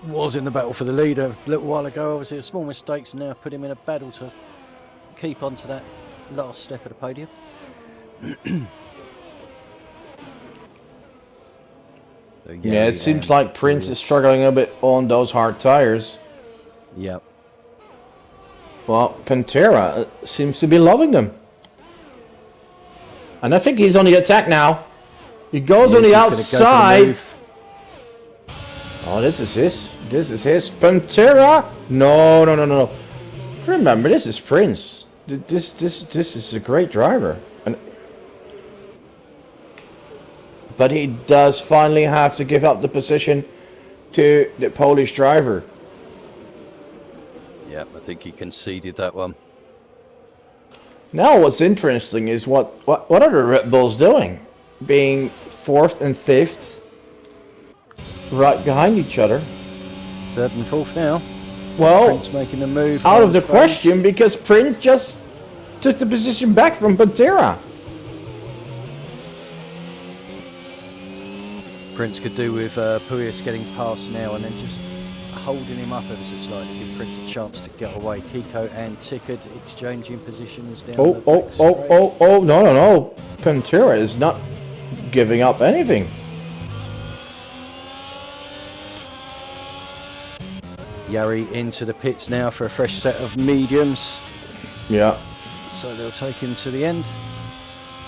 was in the battle for the lead a little while ago. Obviously, small mistakes now put him in a battle to keep on to that last step of the podium. So, Yeah, it seems like Prince is struggling a bit on those hard tires. Yep. Well, Pantera seems to be loving them. And I think he's on the attack now. He goes on the outside. Oh, this is his. This is his. Pantera. No. Remember, this is Prince. This is a great driver. But he does finally have to give up the position to the Polish driver. Yep, I think he conceded that one. Now what's interesting is what are the Red Bulls doing? Being fourth and fifth, right behind each other. Third and fourth now. Well, Prince making the move. out of the question because Prince just took the position back from Pantera. Prince could do with Puis getting past now and then just holding him up ever so slightly, give Prince a chance to get away. Kiko and Tickett exchanging positions down the back straight. No. Pantera is not giving up anything. Yari into the pits now for a fresh set of mediums. Yeah, So they'll take him to the end.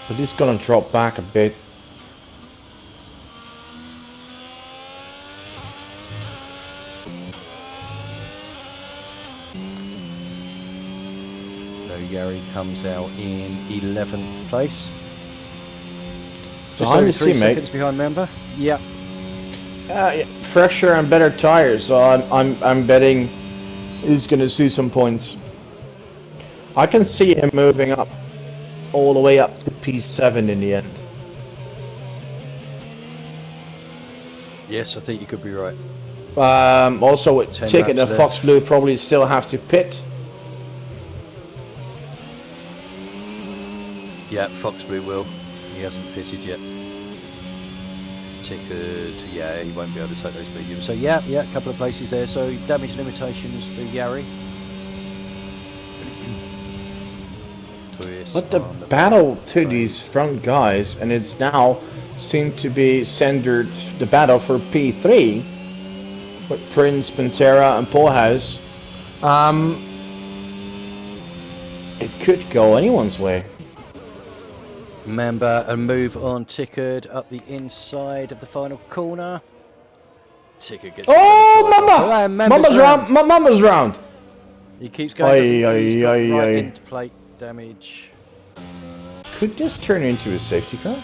but he's gonna drop back a bit. So Yari comes out in 11th place. Just Behind over the 3 teammate. seconds behind member. Yep. Yeah, fresher and better tires, so I'm betting he's gonna see some points. I can see him moving up all the way up to P7 in the end. Yes, I think you could be right. Also with 10 Ticket laps and left. Fox Blue probably still have to pit. Yeah, Fox Blue will. He hasn't pitted yet. Ticket, yeah, he won't be able to take those mediums. So yeah, a couple of places there. So damage limitations for Yari. But the battle to these front guys, and it's now seemed to be centered the battle for P3 with Prince, Pantera, and Polehouse. It could go anyone's way. Remember, a move on Ticket up the inside of the final corner. Ticket gets. Oh, Mama! Mama's round! Mama's round! He keeps going. He's got right aye. end plate damage. Could this turn into a safety car?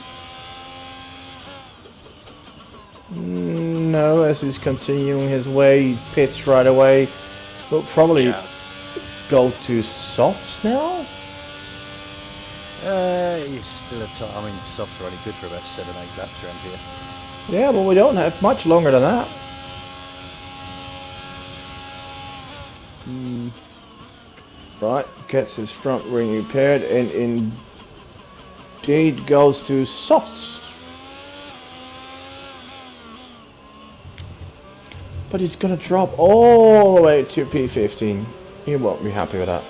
No, as he's continuing his way, he pits right away. We'll probably go to softs now? He's still a I mean, softs are only good for about 7-8 laps around here. Yeah, but we don't have much longer than that. Right, gets his front wing repaired and indeed goes to softs. But he's gonna drop all the way to P15. He won't be happy with that.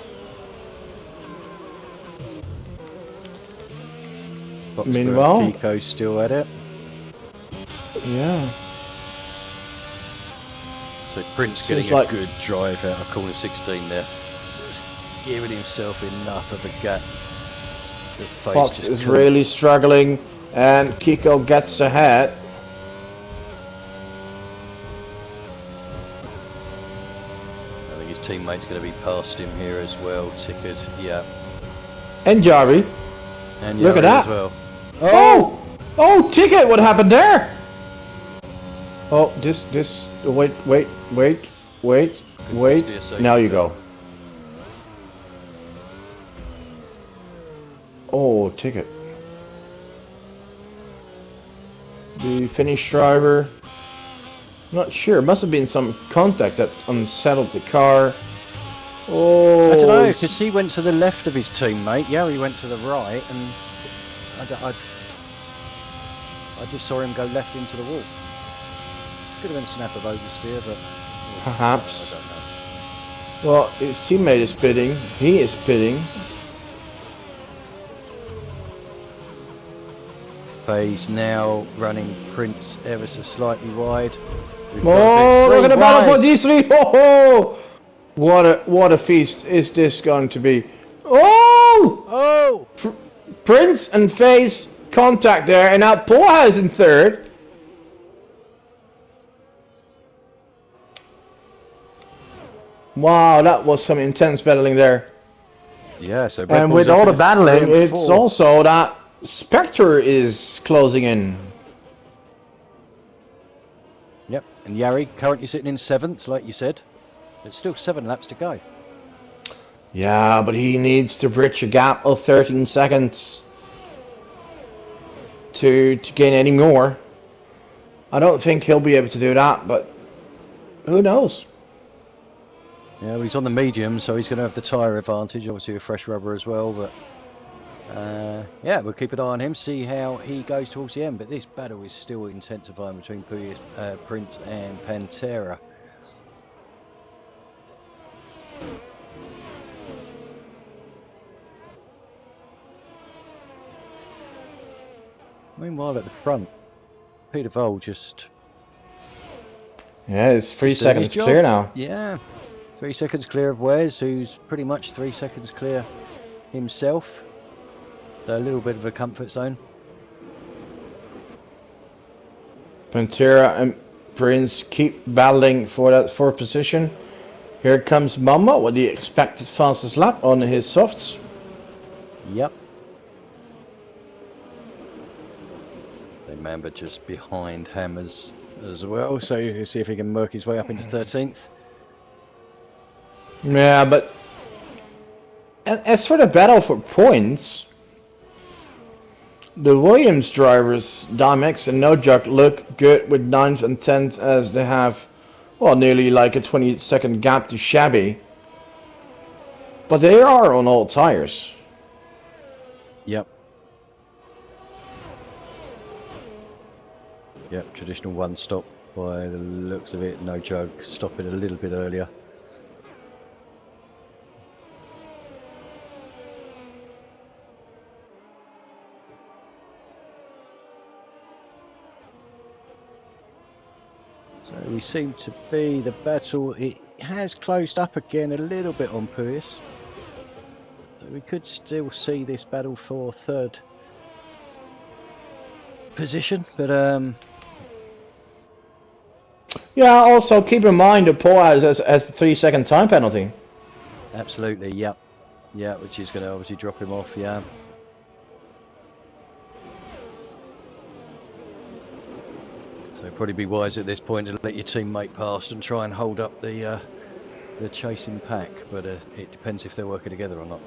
Meanwhile, Kiko's still at it. Yeah. So Prince Seems getting like a good drive out of corner 16 there. Just giving himself enough of a gap. Fox is really struggling, and Kiko gets ahead. I think his teammate's going to be past him here as well. Ticket, yeah. And Jari. And look at Yari that. as well. Oh! Oh, Ticket, what happened there? Oh, wait. Now you go. Oh, Ticket. The Finnish driver. Not sure. Must have been some contact that unsettled the car. Oh. I don't know, because he went to the left of his teammate. Yari went to the right, and I just saw him go left into the wall. Could have been a snap of oversteer, but perhaps. I don't know. Well, his teammate is pitting. He is pitting. He's now running Prince ever so slightly wide. Oh, look at the battle for D3! Oh, what a feast is this going to be? Oh! Prince and Faye's contact there, and now Polehouse in third. Wow, that was some intense battling there. Yeah, so and with all the battling, it's also that Spectre is closing in. Yep, and Yari currently sitting in 7th, like you said. There's still 7 laps to go. Yeah, but he needs to bridge a gap of 13 seconds to gain any more. I don't think he'll be able to do that, but who knows? Yeah, well, he's on the medium, so he's going to have the tyre advantage, obviously with fresh rubber as well, but yeah, we'll keep an eye on him, see how he goes towards the end, but this battle is still intensifying between Prince and Pantera. Meanwhile, at the front, Peter Vole just... Yeah, it's 3 seconds clear now. Yeah, 3 seconds clear of Wes, who's pretty much 3 seconds clear himself. So a little bit of a comfort zone. Pantera and Prince keep battling for that 4th position. Here comes Mama with the expected fastest lap on his softs. Yep. Mamba just behind Hammers as well, so you see if he can work his way up into 13th. Yeah, but And as for the battle for points, the Williams drivers, Dimex and Nojak, look good with 9th and 10th as they have, well, nearly like a 20-second gap to Shabby. But they are on all tires. Yep. Yep, traditional one stop by the looks of it. No joke, stopping a little bit earlier. So we seem to be the battle. It has closed up again a little bit on Puis. So we could still see this battle for third position, but yeah, also keep in mind that Paul has a 3-second time penalty. Absolutely, yep. Yeah, which is going to obviously drop him off, yeah. So probably be wise at this point to let your teammate past and try and hold up the chasing pack, but it depends if they're working together or not.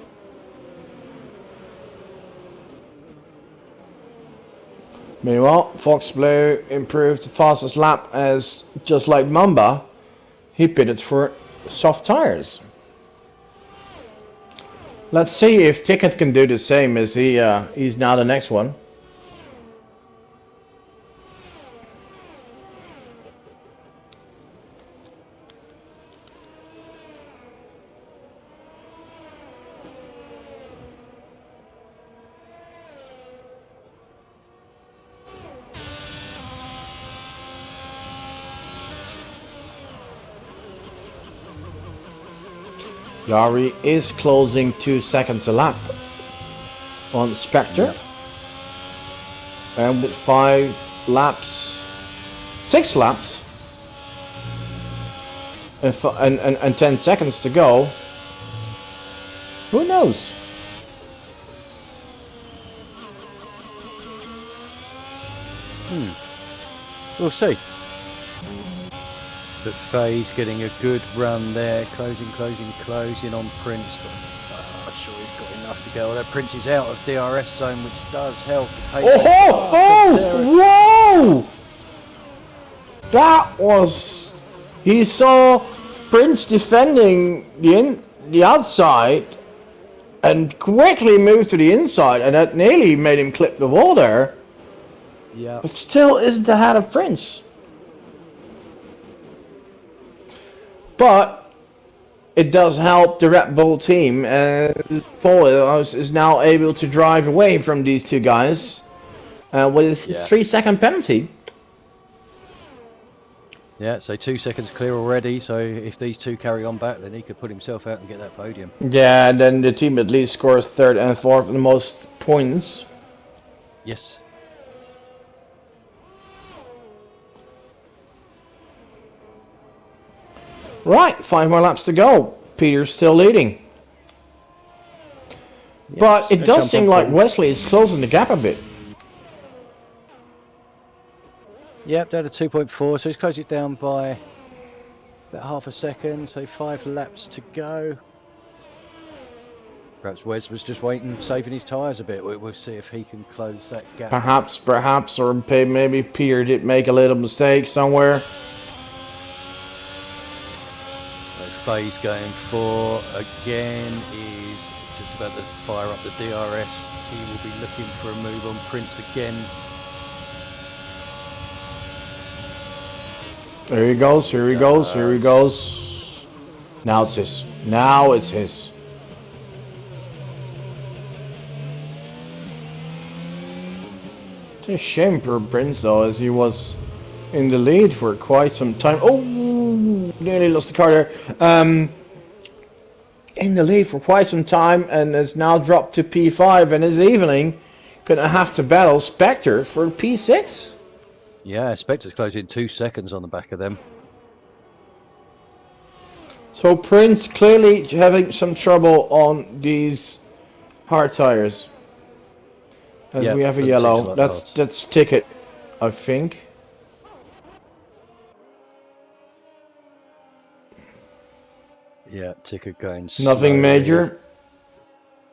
Meanwhile, Fox Blue improved the fastest lap as, just like Mamba, he pitted for soft tires. Let's see if Ticket can do the same as he's now the next one. Yari is closing 2 seconds a lap on Spectre. Yep. And with 5 laps, 6 laps, and 10 seconds to go, who knows? We'll see. But Faye's getting a good run there, closing on Prince, but I'm sure he's got enough to go. Although Prince is out of DRS zone, which does help. Whoa! That was... He saw Prince defending the outside and quickly moved to the inside, and that nearly made him clip the wall there. Yeah. But still isn't ahead of Prince. But it does help the Red Bull team, and Paul is now able to drive away from these two guys with a 3-second penalty. Yeah, so 2 seconds clear already, so if these two carry on back, then he could put himself out and get that podium. Yeah, and then the team at least scores 3rd and 4th the most points. Yes. Right, 5 more laps to go. Peter's still leading. Yeah, but it does seem like Wesley is closing the gap a bit. Yep, down to 2.4, so he's closed it down by about half a second, so 5 laps to go. Perhaps Wes was just waiting, saving his tyres a bit. We'll see if he can close that gap. Perhaps, or maybe Peter did make a little mistake somewhere. Faye's going for again is just about to fire up the DRS. He will be looking for a move on Prince again. There he goes, here he goes, here he goes. Now it's his. Now it's his. It's a shame for Prince though, as he was in the lead for quite some time. Oh, nearly lost the car there. In the lead for quite some time and has now dropped to P5 and is evening gonna have to battle Spectre for P6. Yeah, Spectre's closing 2 seconds on the back of them. So Prince clearly having some trouble on these hard tires. As we have a yellow. That's Ticket, I think. Yeah, Ticket going Nothing slowly. major.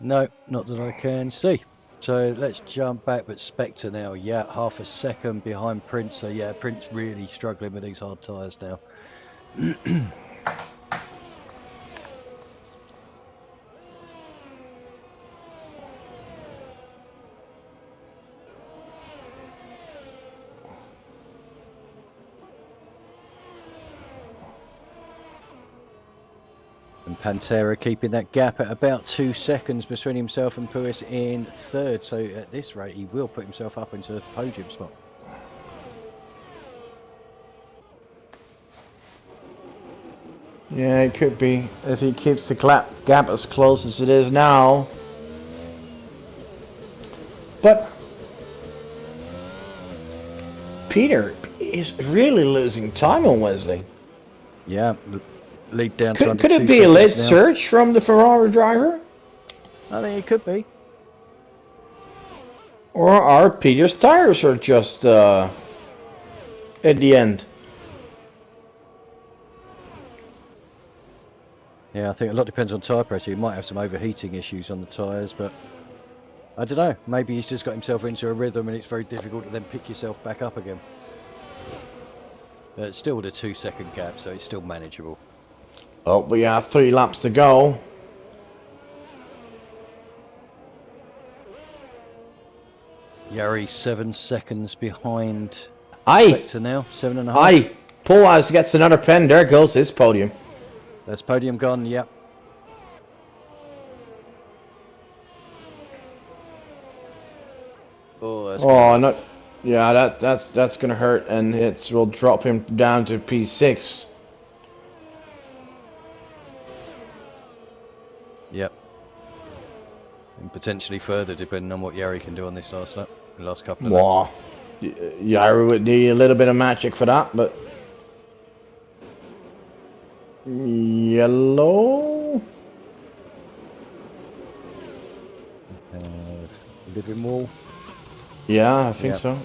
No, not that I can see. So let's jump back, but Spectre now, yeah, half a second behind Prince. So yeah, Prince really struggling with these hard tyres now. And Pantera keeping that gap at about 2 seconds between himself and Puis in third. So at this rate, he will put himself up into a podium spot. Yeah, it could be if he keeps the gap as close as it is now. But Peter is really losing time on Wesley. Yeah, lead down to under Could 2 it be a late seconds now. surge from the Ferrari driver? I think it could be. Or are Peter's tires are just at the end? Yeah, I think a lot depends on tyre pressure. He might have some overheating issues on the tyres, but I don't know. Maybe he's just got himself into a rhythm and it's very difficult to then pick yourself back up again. It's still with a 2 second gap, so it's still manageable. Oh, we have 3 laps to go. Yari 7 seconds behind Aye, Spectre now, 7.5. aye. Polaz gets another pen. There goes his podium. That's podium gone, yep. Oh, that's Oh, no. Yeah, that's gonna hurt, and it will drop him down to P6. Yep. And potentially further, depending on what Yari can do on this last lap, the last couple of laps. Wow. Yari would need a little bit of magic for that, but yellow. A little bit more. Yeah, I think Yep. so.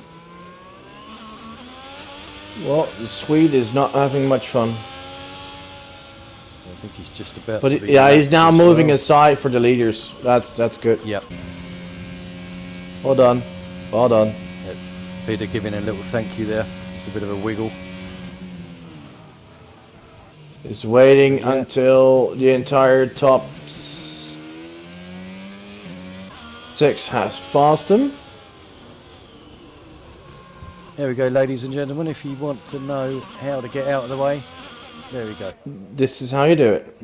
Well, the Swede is not having much fun. I think he's just about. But to be yeah, he's lapped now as moving well. aside for the leaders. That's good. Yep. Well done. Well done. Peter giving a little thank you there. Just a bit of a wiggle. He's waiting Yeah. until the entire top 6 has passed him. There we go, ladies and gentlemen. If you want to know how to get out of the way, there we go. This is how you do it.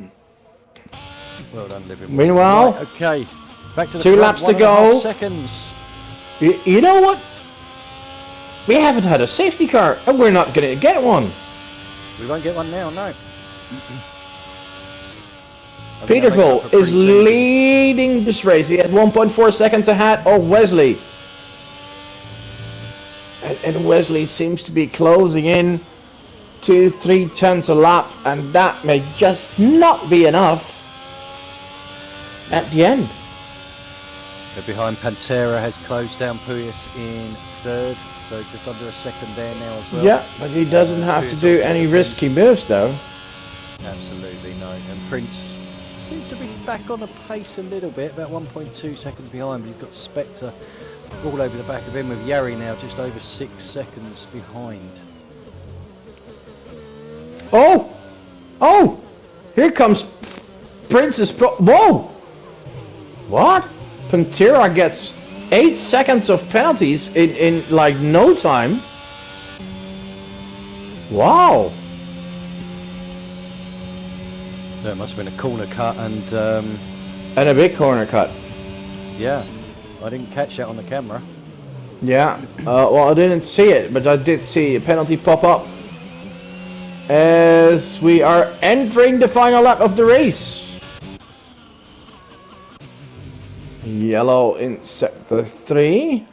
Well done, Living. Meanwhile, Right, okay. Back to the 2 front, laps to 1.5 go. seconds. You know what? We haven't had a safety car, and we're not going to get one. We won't get one now, no. Peterville is leading this race. He had 1.4 seconds ahead of Wesley. And Wesley seems to be closing in 2-3 tenths a lap, and that may just not be enough at the end. Behind Pantera has closed down Puis in third, so just under a second there now as well. Yeah, but he doesn't have to Puis do also any defends. risky moves though. Absolutely no. And Prince seems to be back on the pace a little bit, about 1.2 seconds behind, but he's got Spectre all over the back of him, with Yari now just over 6 seconds behind. Oh! Oh! Here comes Prince's Whoa! What? Pantera gets 8 seconds of penalties in like no time. Wow! So it must have been a corner cut, and And a big corner cut. yeah, I didn't catch that on the camera. Yeah, well I didn't see it, but I did see a penalty pop up as we are entering the final lap of the race. Yellow in sector 3.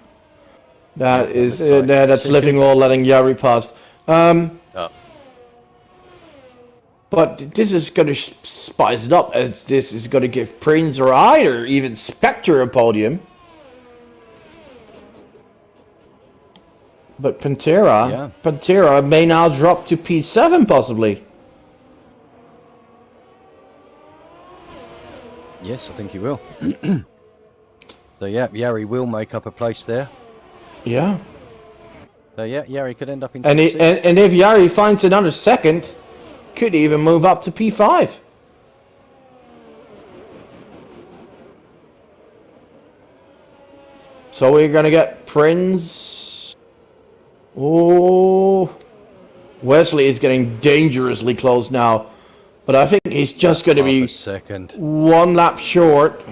That Yeah, is looks like that's Chicken. Living Wall letting Yari pass. Oh. But this is going to spice it up, as this is going to give Prince or either even Spectre a podium. But Pantera may now drop to P7 possibly. Yes, I think he will. So yeah, Yari will make up a place there. Yeah. So yeah, Yari could end up in And, top 6. and if Yari finds another second, could even move up to P5. So we're gonna get Prince. Oh, Wesley is getting dangerously close now, but I think he's just gonna be a second. 1 lap short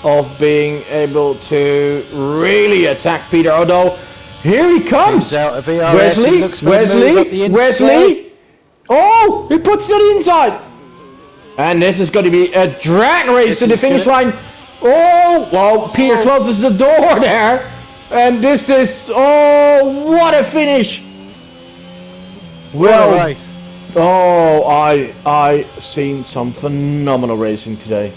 of being able to really attack Peter. Although here he comes, out of VRS. Wesley. Oh, he puts it on the inside. And this is going to be a drag race to the finish line. Oh, well, Peter closes the door there. And this is, oh, what a finish. Well, race. Oh, I seen some phenomenal racing today.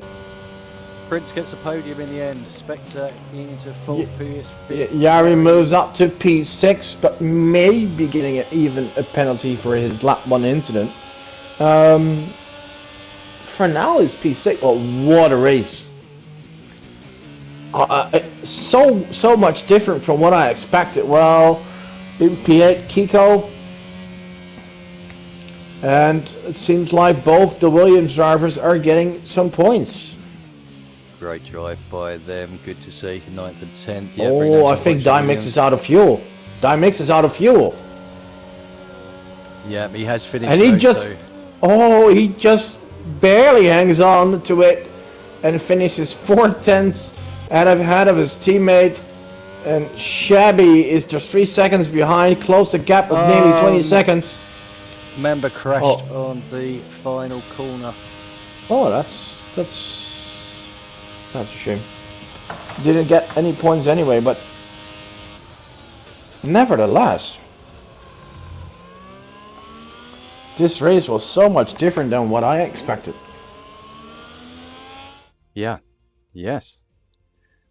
Prince gets the podium in the end. Spectre into 4th, Puis 5th. Yari moves up to P6, but maybe getting even a penalty for his lap 1 incident. For now is P6. Well, what a race! So much different from what I expected. Well, in P8, Kiko, and it seems like both the Williams drivers are getting some points. Great drive by them. Good to see. 9th and 10th. Yeah, oh, I think Dymix is out of fuel. Dymix is out of fuel. Yeah, he has finished. And he he just barely hangs on to it and finishes 4/10 ahead of his teammate. And Shabby is just 3 seconds behind, close the gap of nearly 20 seconds. Member crashed on the final corner. Oh, that's a shame. Didn't get any points anyway, but nevertheless, this race was so much different than what I expected. Yeah. Yes.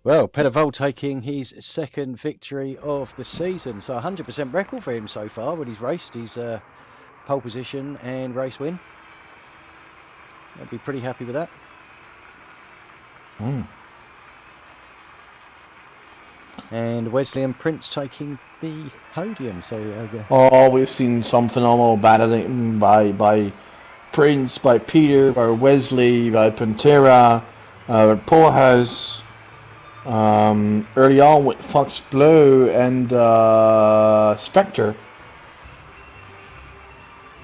Well, Pedavol taking his 2nd victory of the season. So 100% record for him so far when he's raced. He's pole position and race win. I'd be pretty happy with that. And Wesley and Prince taking the podium. So we've seen some phenomenal battling by Prince, by Peter, by Wesley, by Pantera, Poorhouse, early on with Fox Blue and Spectre.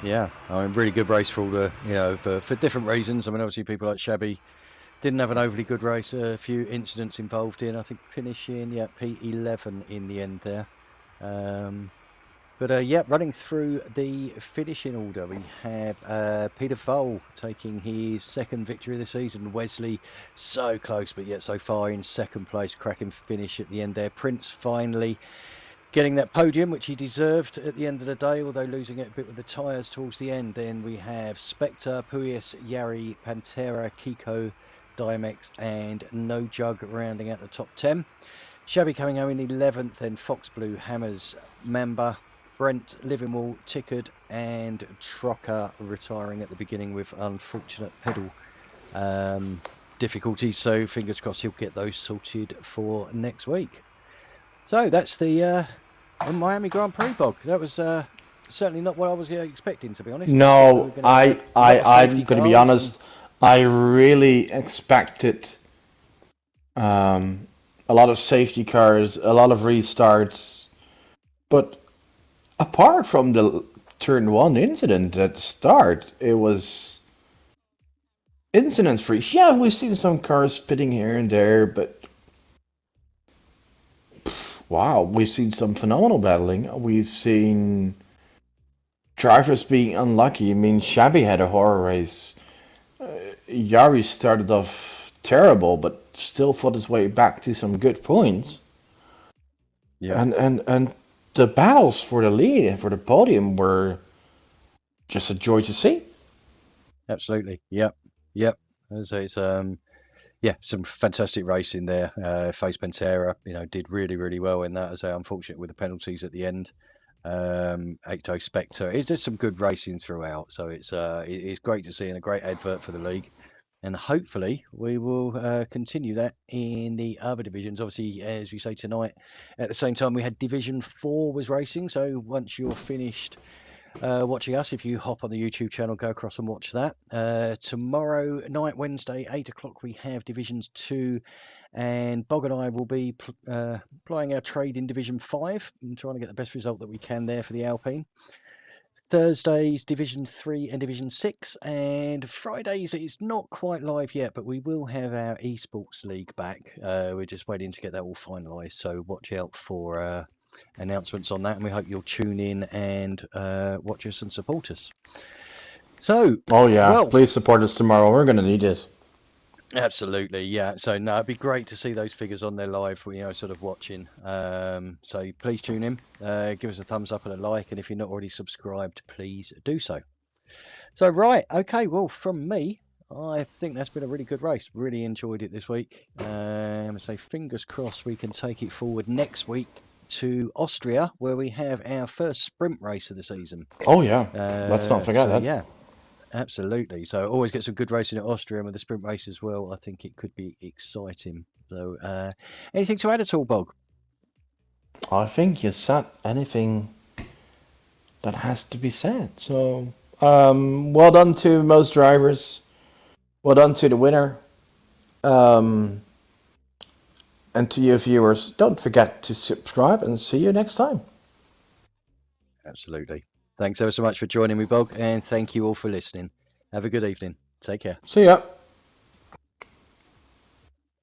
Yeah, I mean, really good race for all the, for different reasons. I mean, obviously people like Shabby didn't have an overly good race. A few incidents involved in, I think, finishing, P11 in the end there. But running through the finishing order, we have Peter Vole taking his 2nd victory of the season. Wesley, so close, but yet so far in 2nd place. Cracking finish at the end there. Prince finally getting that podium, which he deserved at the end of the day, although losing it a bit with the tyres towards the end. Then we have Spectre, Puis, Yari, Pantera, Kiko, Dimex and No Jug rounding out the top 10. Shabby coming home in 11th, then Fox Blue, Hammers, Member, Brent, Livingwall, Tickard and Trocker retiring at the beginning with unfortunate pedal difficulties. So fingers crossed he'll get those sorted for next week. So that's the Miami Grand Prix, Bog. That was certainly not what I was expecting, to be honest. No, I'm going to be honest. I really expected a lot of safety cars, a lot of restarts, but apart from the turn 1 incident at the start, it was incident free. Yeah, we've seen some cars spitting here and there, but wow, we've seen some phenomenal battling. We've seen drivers being unlucky. I mean, Shabby had a horror race. Yari started off terrible, but still fought his way back to some good points. Yeah. And the battles for the lead and for the podium were just a joy to see. Absolutely. Yep. So it's some fantastic racing there. Face Pantera, did really well in that. As I unfortunate with the penalties at the end. Ecto Spectre. It's just some good racing throughout. So it's great to see and a great advert for the league. And hopefully we will continue that in the other divisions. Obviously, as we say tonight, at the same time we had Division 4 was racing. So once you're finished watching us, if you hop on the YouTube channel, go across and watch that. Tomorrow night, Wednesday, 8 o'clock, we have Divisions 2. And Bog and I will be plying our trade in Division 5 and trying to get the best result that we can there for the Alpine. Thursdays, Division 3 and Division 6, and Fridays it's not quite live yet, but we will have our esports league back. We're just waiting to get that all finalised, so watch out for announcements on that, and we hope you'll tune in and watch us and support us. So, oh yeah, well, please support us tomorrow. We're going to need this. Absolutely, yeah. So no, it'd be great to see those figures on there live, sort of watching. So please tune in, give us a thumbs up and a like, and if you're not already subscribed, please do so. So right, okay, well, from me, I think that's been a really good race. Really enjoyed it this week. So fingers crossed we can take it forward next week to Austria, where we have our first sprint race of the season. Oh yeah, let's not forget that. Yeah. Absolutely. So always get some good racing at Austria, and with the sprint race as well, I think it could be exciting. So anything to add at all, Bog? I think you said anything that has to be said. So well done to most drivers. Well done to the winner. And to you viewers, don't forget to subscribe, and see you next time. Absolutely. Thanks ever so much for joining me, Bog, and thank you all for listening. Have a good evening. Take care. See ya.